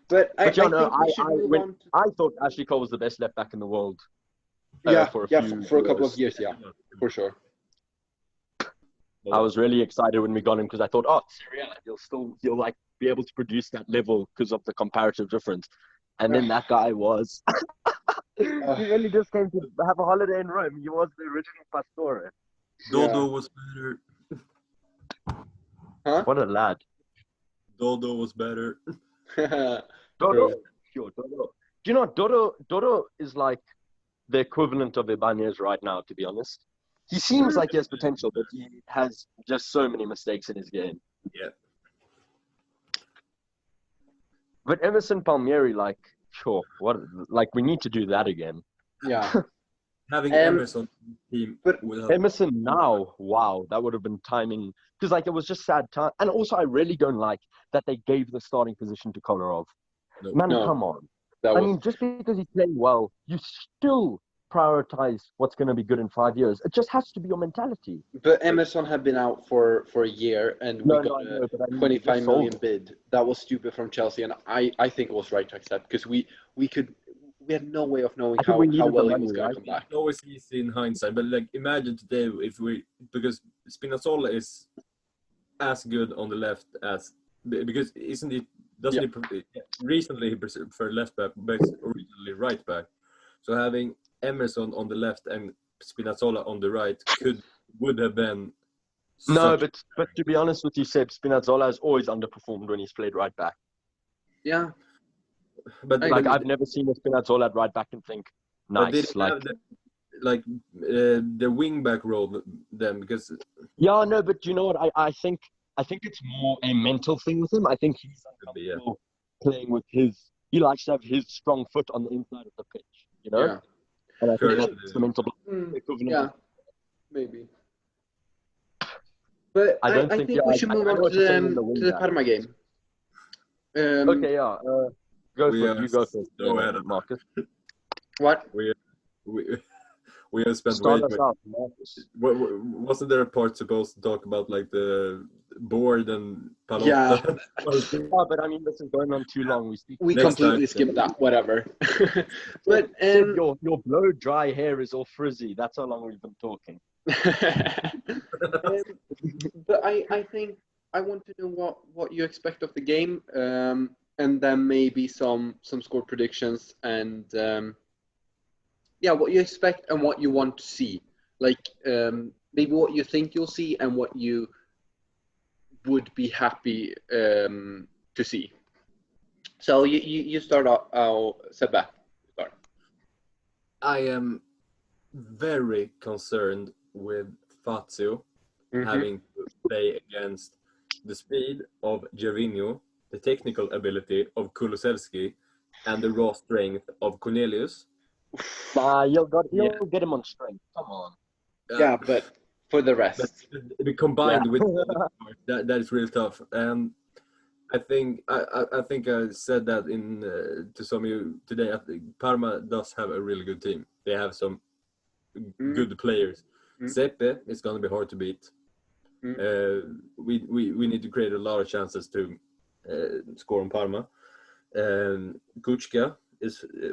But I But yeah, no, think we should move on to... I thought Ashley Cole was the best left back in the world. For a couple of years, yeah, for sure. I was really excited when we got him because I thought, Serie A, he'll like be able to produce that level because of the comparative difference. And then that guy was. He really just came to have a holiday in Rome. He was the original Pastore. Dodo was better. Huh? What a lad. Dodo was better. Dodo. Sure, Dodo. Do you know Dodo is like the equivalent of Ibanez right now, to be honest. He seems like he has potential, but he has just so many mistakes in his game. Yeah. But Emerson Palmieri, like, sure, we need to do that again. Yeah. Having Emerson team, but Emerson now, wow, that would have been timing. Because like it was just sad time, and also I really don't like that they gave the starting position to Kolarov. Come on. I mean, just because he's playing well, you still prioritize what's going to be good in 5 years. It just has to be your mentality. But Emerson had been out for a year, and we got a 25 million bid. That was stupid from Chelsea, and I think it was right to accept because we had no way of knowing how well he was going to come back. It's always easy in hindsight, but like imagine today because Spinazzola is as good on the left as because recently he preferred left back, but originally right back. So having Emerson on the left and Spinazzola on the right would have been. No, but to be honest with you, Seb, Spinazzola has always underperformed when he's played right back. Yeah, but like I've never seen a Spinazzola at right back and think nice. But did the wing back role then because. Yeah, no, but you know what? I think it's more a mental thing with him. I think he's uncomfortable playing with he likes to have his strong foot on the inside of the pitch, you know? Yeah. And I think that's the mental equivalent. Yeah, maybe. But I think we should move on to the Parma game. Okay, yeah. Go for it. Go ahead, Marcus. What? We have spent Start us out, Marcus. Wasn't there a part supposed to talk about like the board and Palotta? Yeah. But I mean, this is going on too long. We completely skipped that. Whatever. But your blow dry hair is all frizzy. That's how long we've been talking. But I think I want to know what you expect of the game, and then maybe some score predictions and. What you expect and what you want to see. Like, maybe what you think you'll see and what you would be happy to see. So you start out, Seba. Start. I am very concerned with Fazio having to play against the speed of Gervinho, the technical ability of Kulusevski, and the raw strength of Cornelius. Nah, you'll get him on strength. Come on. Yeah, but for the rest, combined with that is really tough. And I think I said that to some of you today. I think Parma does have a really good team. They have some good players. Sepe is going to be hard to beat. We need to create a lot of chances to score on Parma. Kuchka.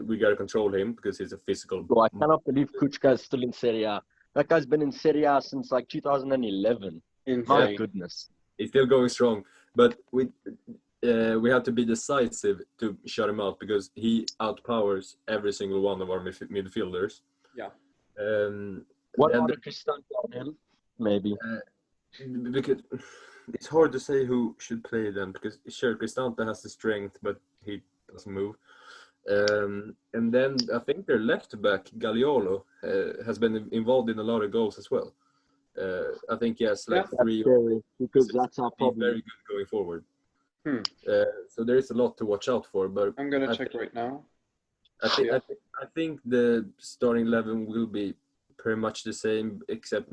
We got to control him because he's a physical. Bro, I cannot believe Kuchka is still in Serie A. That guy's been in Serie A since like 2011. My goodness. He's still going strong, but we have to be decisive to shut him out because he outpowers every single one of our midfielders. Yeah. What about Cristante on him? Maybe. Because it's hard to say who should play them because sure, Cristante has the strength, but he doesn't move. And then I think their left back Gagliolo has been involved in a lot of goals as well. I think he has like 3 because that's our problem. Very good going forward. So there is a lot to watch out for. But I'm gonna check right now. I think the starting 11 will be pretty much the same, except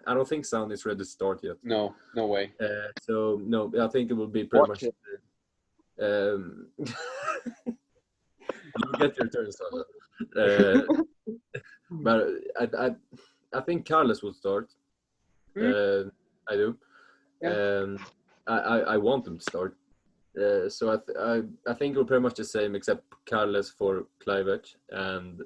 I don't think Sound is ready to start yet. No way. So no, I think it will be pretty much. You get your turn, Sandra. Uh, but I think Carlos will start. I do. Yeah. I want him to start. So I think we're pretty much the same, except Carles for Kluivert and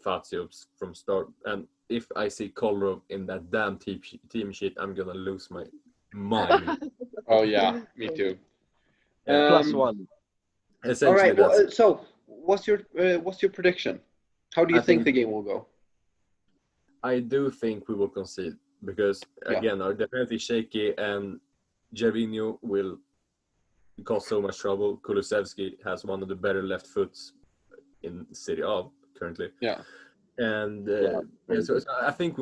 Fazio from start. And if I see Kolarov in that damn team sheet, I'm gonna lose my mind. Oh yeah, me too. Plus one. All Essentially, right. Well, that's. so what's your prediction? How do you I think think the game will go? I do think we will concede because Yeah. again our defense is shaky and Gervinho will cause so much trouble. Kulusevski has one of the better left foots in Serie A currently. Yeah. And Yeah. so I think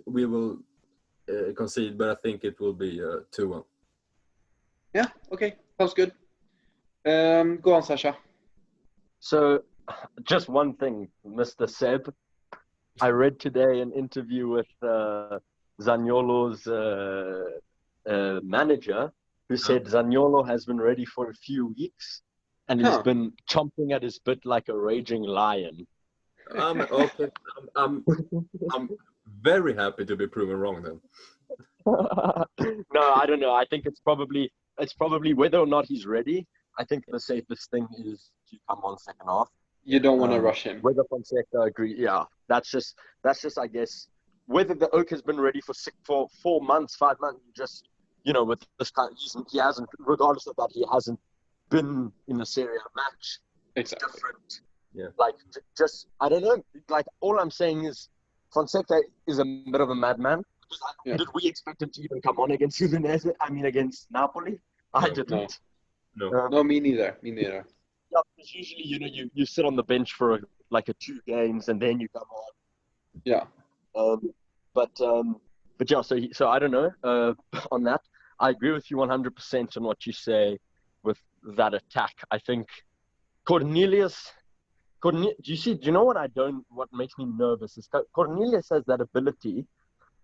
we will concede, but I think it will be 2-1. Yeah. Okay. Sounds good. Go on, Sasha. So, just one thing, Mr. Seb. I read today an interview with Zaniolo's manager, who said Zaniolo has been ready for a few weeks, and he's been chomping at his bit like a raging lion. Okay. I'm very happy to be proven wrong then. No, I don't know. I think it's probably whether or not he's ready. I think the safest thing is to come on second half. You don't want to rush him. Whether Fonseca agree, yeah, that's just I guess whether the Oak has been ready for 4 months, 5 months. Just with this kind, he hasn't. Regardless of that, he hasn't been in a Serie A match. Exactly. Different. Yeah. Like just I don't know. Like all I'm saying is Fonseca is a bit of a madman. Did we expect him to even come on against Udinese? I mean, against Napoli? I didn't. No. No, me neither. Me neither. Yeah, because usually, you sit on the bench for like 2 games and then you come on. Yeah. But yeah, so I don't know. On that, I agree with you 100% on what you say with that attack. I think Cornelius. Do you know what makes me nervous is Cornelius has that ability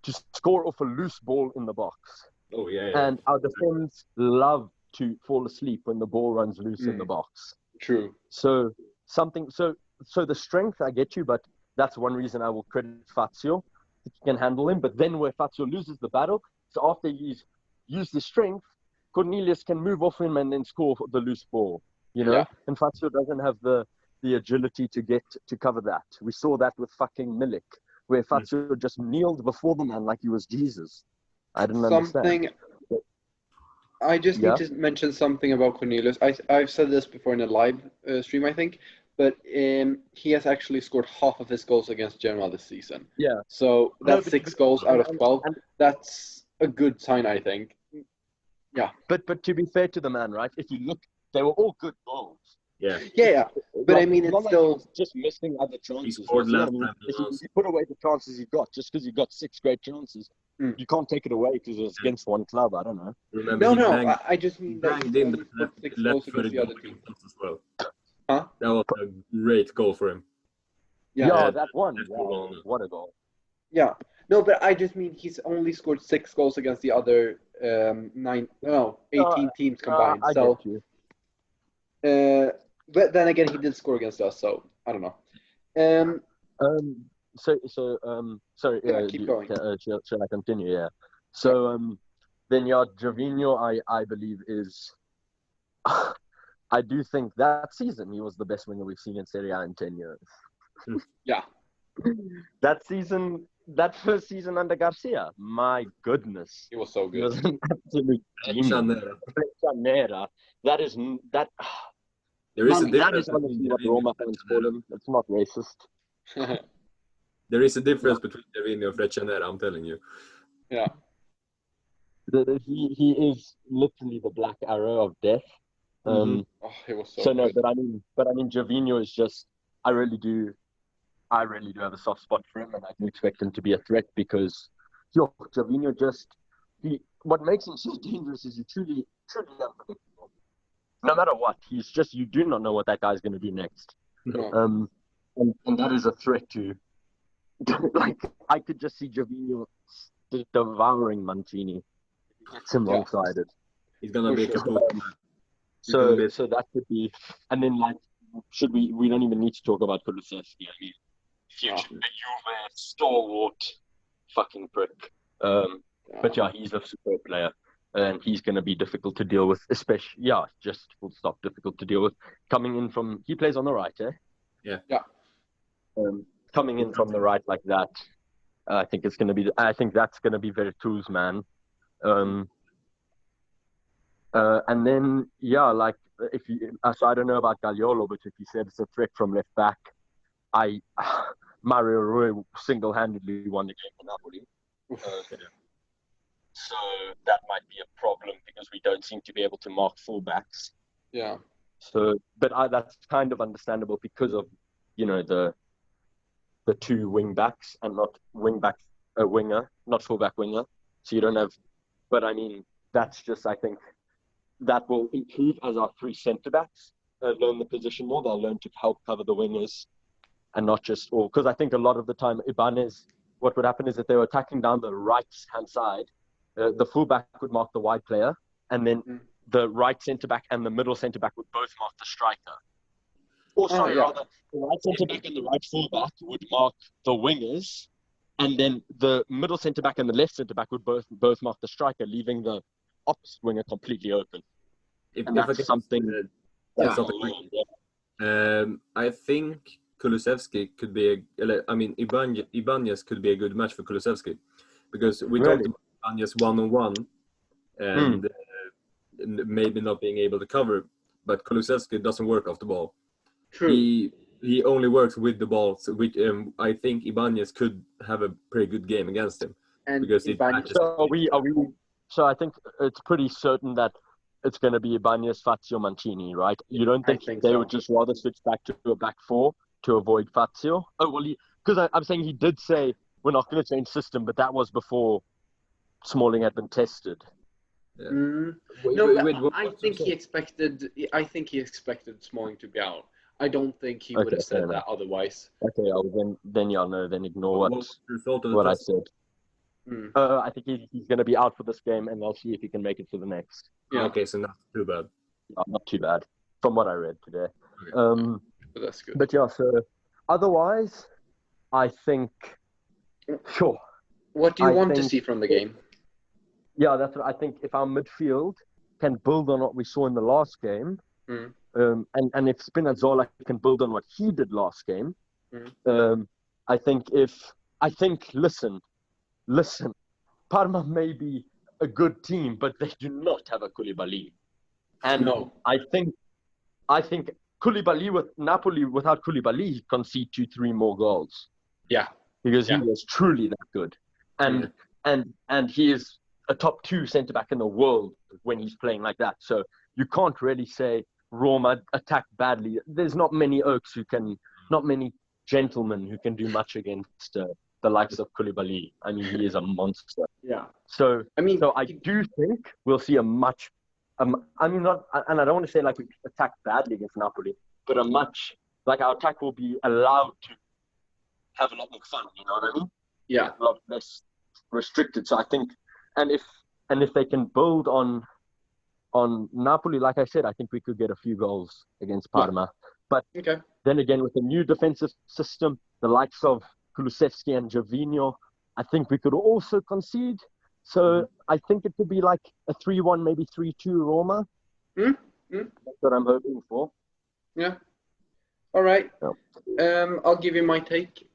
to score off a loose ball in the box. Oh yeah. And our defense love to fall asleep when the ball runs loose in the box. True. So the strength I get you, but that's one reason I will credit Fazio. He can handle him. But then where Fazio loses the battle, so after he's used his strength, Cornelius can move off him and then score the loose ball. Yeah. And Fazio doesn't have the agility to cover that. We saw that with fucking Milik, where Fazio just kneeled before the man like he was Jesus. I didn't understand. I just need to mention something about Cornelius. I've said this before in a live stream, I think, but he has actually scored half of his goals against Genoa this season. Yeah. So that's 6 goals out of 12. That's a good sign, I think. Yeah. But to be fair to the man, right? If you look, they were all good goals. Yeah. Yeah. But I mean, it's still just missing other chances. He scored last time. If you put away the chances he got, just because he got 6 great chances, you can't take it away because it was against one club. I don't know. Remember, I just mean that banged in the left-footed goal as well. Huh? That was a great goal for him. Yeah, that one. Wow. What a goal. Yeah. No, but I just mean he's only scored 6 goals against the other 18 teams combined. I get you. But then again, he did score against us, so I don't know. Sorry. Keep going. Shall I continue? Yeah. So then Gervinho, I believe is. I do think that season he was the best winger we've seen in Serie A in 10 years. Yeah. That first season under Garcia, my goodness, he was so good. He was an absolute demon. That is. There is a difference. That is honestly what Roma fans call him. It's not racist. There is a difference between Gervinho and Freccianera, I'm telling you. Yeah. He is literally the black arrow of death. He was so good. But I mean, Gervinho is just. I really do have a soft spot for him, and I do expect him to be a threat because, Gervinho what makes him so dangerous is he's truly unpredictable. No matter what, you do not know what that guy's going to do next. No. And that is a threat to, like, I could just see Gervinho devouring Mancini. It's him wrong-sided. He's going to be a complete man. So that could be, and then like we don't even need to talk about Kulusevski. I mean, future Juve stalwart fucking prick. But yeah, he's a super player, and he's going to be difficult to deal with, especially, just full stop, difficult to deal with. Coming in from, he plays on the right, eh? Yeah. Coming in from the right like that, I think that's going to be Vertu's man. And then, like, so I don't know about Gagliolo, but if he said it's a threat from left back, Mario Rui single-handedly won the game for Napoli. So that might be a problem because we don't seem to be able to mark fullbacks. Yeah. So, but that's kind of understandable because of, the two wing backs and not winger, not fullback winger. So you don't have, but I mean, that's just, I think, that will improve as our three centre backs learn the position more. They'll learn to help cover the wingers and not just all. Because I think a lot of the time, Ibanez, what would happen is that they were attacking down the right-hand side. The fullback would mark the wide player, and then the right centre-back and the middle centre-back would both mark the striker. Rather, the right centre-back and the right fullback would mark the wingers, and then the middle centre-back and the left centre-back would both mark the striker, leaving the opposite winger completely open. If that's I can something. I think Kulusevski could be Ibanez could be a good match for Kulusevski, because we talked about Ibanez one-on-one and maybe not being able to cover, but Kulusevski doesn't work off the ball. True. He only works with the ball, so I think Ibanez could have a pretty good game against him. And because So I think it's pretty certain that it's going to be Ibanez, Fazio, Mancini, right? You don't think they would just rather switch back to a back four to avoid Fazio? Oh, well, because I'm saying he did say we're not going to change system, but that was before Smalling had been tested. Yeah. I think he expected Smalling to be out. I don't think he would have said that otherwise. Okay, then ignore what I said. I think he's going to be out for this game, and I'll see if he can make it for the next. Yeah. Okay, so not too bad. Not too bad, from what I read today. Okay. But that's good. But yeah, so otherwise, I think, sure. What do you want to see from the game? Yeah, that's what I think. If our midfield can build on what we saw in the last game, and if Spinazzola can build on what he did last game, Listen, Parma may be a good team, but they do not have a Koulibaly. And I think Koulibaly with Napoli, without Koulibaly, he concede 2-3 more goals. Yeah. Because he was truly that good. And he is a top 2 centre-back in the world when he's playing like that. So you can't really say Roma attack badly. There's not many not many gentlemen who can do much against the likes of Koulibaly. I mean, he is a monster. Yeah. So I do think we'll see a much. I don't want to say like we attack badly against Napoli, but our attack will be allowed to have a lot more fun. You know what I mean? Yeah. A lot less restricted. So I think, and if they can build on Napoli, like I said, I think we could get a few goals against Parma. But then again, with the new defensive system, the likes of Kulusevski and Gervinho, I think we could also concede. So I think it could be like a 3-1, maybe 3-2 Roma. That's what I'm hoping for. Yeah. All right. I'll give you my take.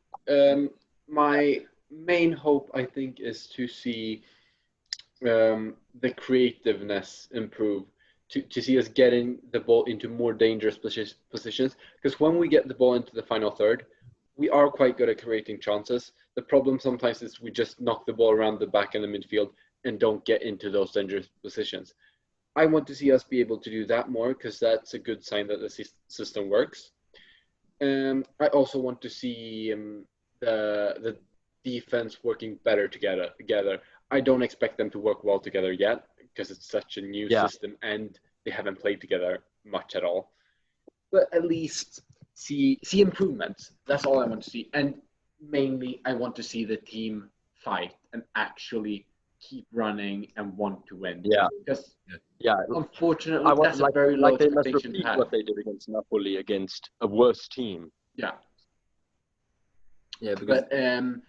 My main hope, I think, is to see the creativeness improve. To see us getting the ball into more dangerous positions. Because when we get the ball into the final third, we are quite good at creating chances. The problem sometimes is we just knock the ball around the back in the midfield and don't get into those dangerous positions. I want to see us be able to do that more because that's a good sign that the system works. I also want to see the defense working better together. I don't expect them to work well together yet because it's such a new system and they haven't played together much at all. But at least see improvements. That's all I want to see. And mainly, I want to see the team fight and actually keep running and want to win. Yeah. Because Yeah. unfortunately, that's a very low like they must expectation to repeat have. what they did against Napoli against a worse team. Yeah. Yeah, because But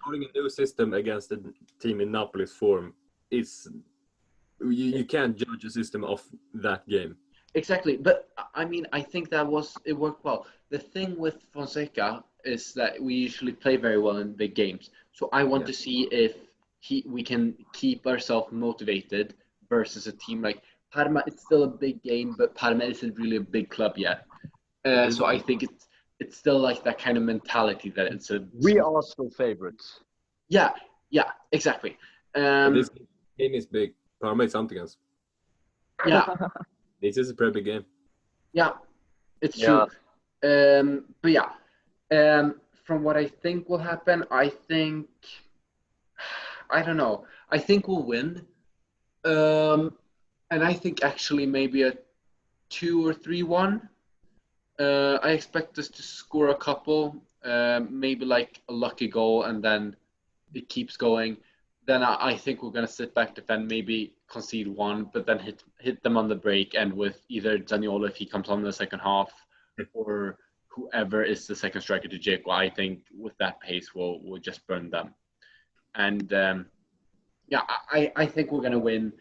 calling a new system against a team in Napoli's form is you can't judge a system off that game. exactly. But I mean, I think it worked well. The thing with Fonseca is that we usually play very well in big games. So I want to see if we can keep ourselves motivated versus a team like Parma. It's still a big game, but Parma isn't really a big club yet. So I think it's still like that kind of mentality that it's a. We are still favorites. Yeah, exactly. This game is big. Parma is something else. Yeah, This is a pretty big game. yeah, it's true. But yeah, from what I think will happen, I don't know. I think we'll win. And I think actually maybe a 2 or 3-1. I expect us to score a couple, maybe like a lucky goal, and then it keeps going. Then I think we're gonna sit back, defend, maybe concede one, but then hit them on the break, and with either Zaniolo if he comes on in the second half, or whoever is the second striker to Dzeko, I think with that pace we'll just burn them. And I think we're gonna win.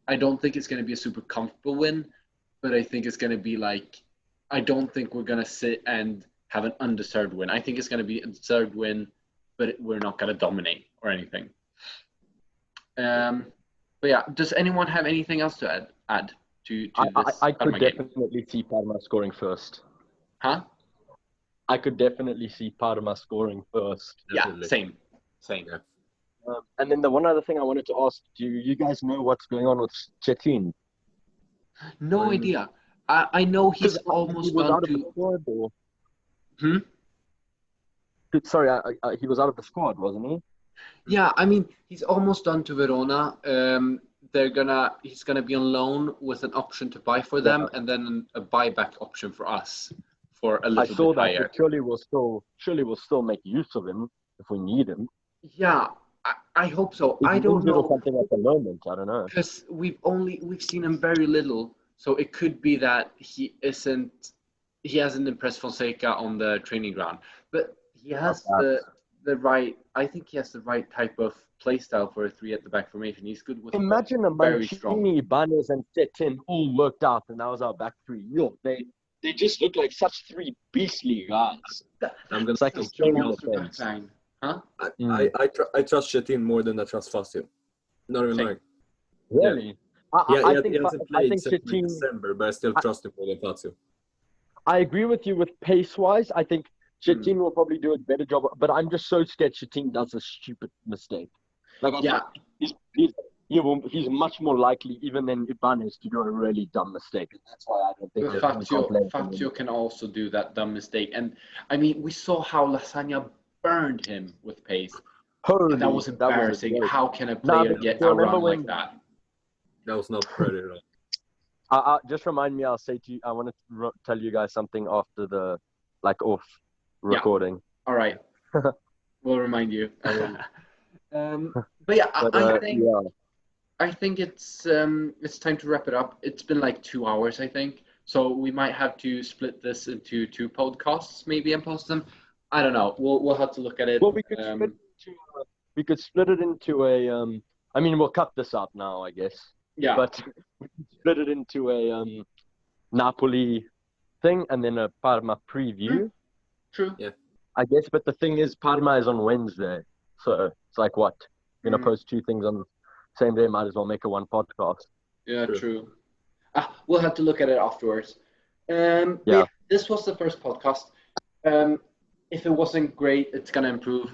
I don't think it's gonna be a super comfortable win, but I think it's gonna be like, I don't think we're gonna sit and have an undeserved win. I think it's gonna be a deserved win, but we're not gonna dominate or anything. But yeah, does anyone have anything else to add to this? I could Parma game? definitely see Parma scoring first. Huh? I could definitely see Parma scoring first. Definitely. Yeah, same. Yeah. And then the one other thing I wanted to ask, do you guys know what's going on with Cetin? No idea. I know he's almost he was done out of the to. squad, or Hmm? sorry, he was out of the squad, wasn't he? Yeah, I mean, he's almost done to Verona. He's gonna be on loan with an option to buy for them, and then a buyback option for us for a little I saw bit that. higher. But surely we'll still make use of him if we need him. Yeah, I hope so. He's I don't injured or know, something at the moment. I don't know. because we've seen him very little, so it could be that he hasn't impressed Fonseca on the training ground, but he has the right. I think he has the right type of play style for a 3 at the back formation. He's good with. Imagine a very strong. Mancini, Ibanez, and Cetin all worked out, and that was our back three. Yo, they just look like such 3 beastly guys. I'm gonna It's like a strong offense. Huh? I trust Cetin more than I trust Fazio. Not even lying. Really? He I think hasn't played since Cetin. December, but I still trust him more than Fazio. I agree with you with pace-wise. I think Cetin will probably do a better job, but I'm just so scared Cetin does a stupid mistake. He's much more likely, even than Ibanez, to do a really dumb mistake. That's why I don't think Fazio can also do that dumb mistake. And I mean, we saw how Lasagna burned him with pace. Holy, that was embarrassing. How can a player get remember outrun when- like that? That was not pretty at all. Just remind me, I'll say to you, I want to tell you guys something after the, off recording. All right. We'll remind you. But yeah, I think it's time to wrap it up. It's been like 2 hours, I think. So we might have to split this into 2 podcasts, maybe, and post them. I don't know. We'll have to look at it. Well, we could split it into a. I mean, we'll cut this up now, I guess. Yeah. But we could split it into a Napoli thing and then a Parma preview. True. Yeah. I guess, but the thing is, Parma is on Wednesday, so it's like what? You're gonna post 2 things on the same day. Might as well make it 1 podcast. Yeah, true. We'll have to look at it afterwards. Yeah. This was the first podcast. If it wasn't great, it's gonna improve.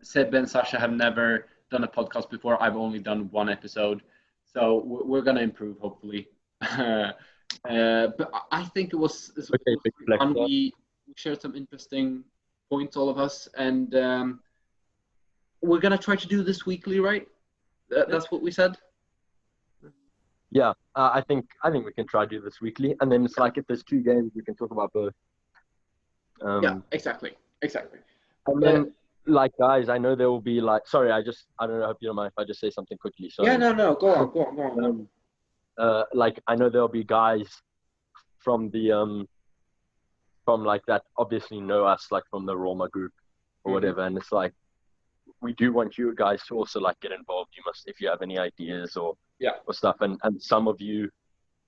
Seb and Sasha have never done a podcast before. I've only done 1 episode, so we're gonna improve, hopefully. But I think it was fun. We shared some interesting points, all of us, and we're gonna try to do this weekly, right? That's what we said. Yeah, I think we can try to do this weekly, and then it's like if there's 2 games, we can talk about both. Yeah, exactly. And then like, guys, I know there will be like. Sorry, I don't know. I hope you don't mind if I just say something quickly. Sorry. Yeah, no, go on. Like, I know there'll be guys from the from like that obviously know us, like from the Roma group or whatever, and it's like we do want you guys to also like get involved. You must, if you have any ideas or stuff, and some of you,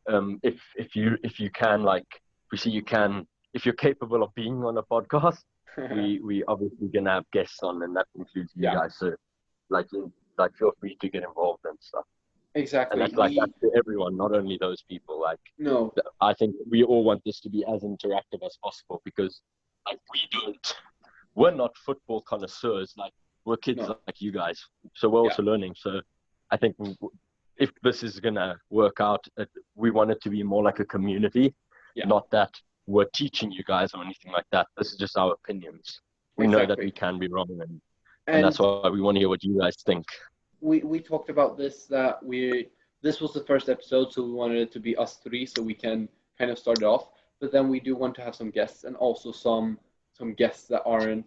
if you can, like, we see you can, if you're capable of being on a podcast, we obviously gonna have guests on, and that includes you guys. So like feel free to get involved and stuff. Exactly. And that's to everyone, not only those people. Like, no, I think we all want this to be as interactive as possible, because like we're not football connoisseurs. Like, we're kids like you guys, so we're also learning. So I think if this is gonna work out, we want it to be more like a community, not that we're teaching you guys or anything like that. This is just our opinions. We know that we can be wrong, and that's why we want to hear what you guys think. We talked about this, that this was the first episode, so we wanted it to be us three, so we can kind of start it off. But then we do want to have some guests, and also some guests that aren't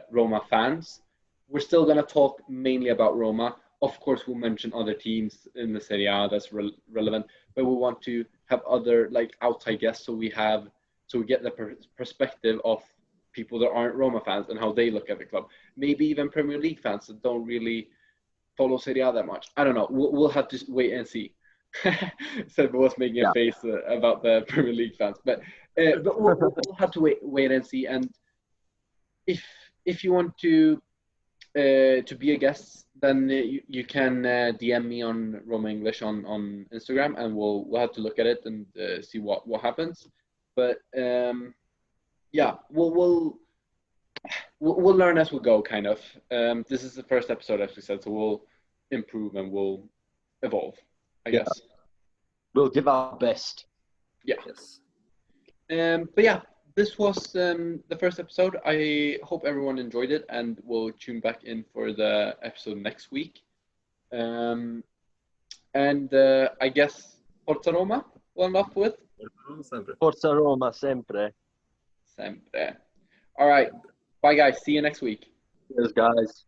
Roma fans. We're still gonna talk mainly about Roma. Of course, we'll mention other teams in the Serie A that's relevant, but we want to have other like outside guests, so we get the perspective of people that aren't Roma fans and how they look at the club. Maybe even Premier League fans that don't really follow Serie A that much. I don't know. We'll have to wait and see. Seb was making a face about the Premier League fans, but we'll have to wait and see. And if you want to be a guest, then you can DM me on Roma English on Instagram, and we'll have to look at it and see what happens. But we'll learn as we go, kind of. This is the first episode, as we said, so we'll improve and we'll evolve, I guess. We'll give our best. Yeah. Yes. But yeah, this was the first episode. I hope everyone enjoyed it, and we'll tune back in for the episode next week. And I guess Forza Roma, we'll end off with? Forza Roma, sempre. Sempre. All right. Bye, guys. See you next week. Cheers, guys.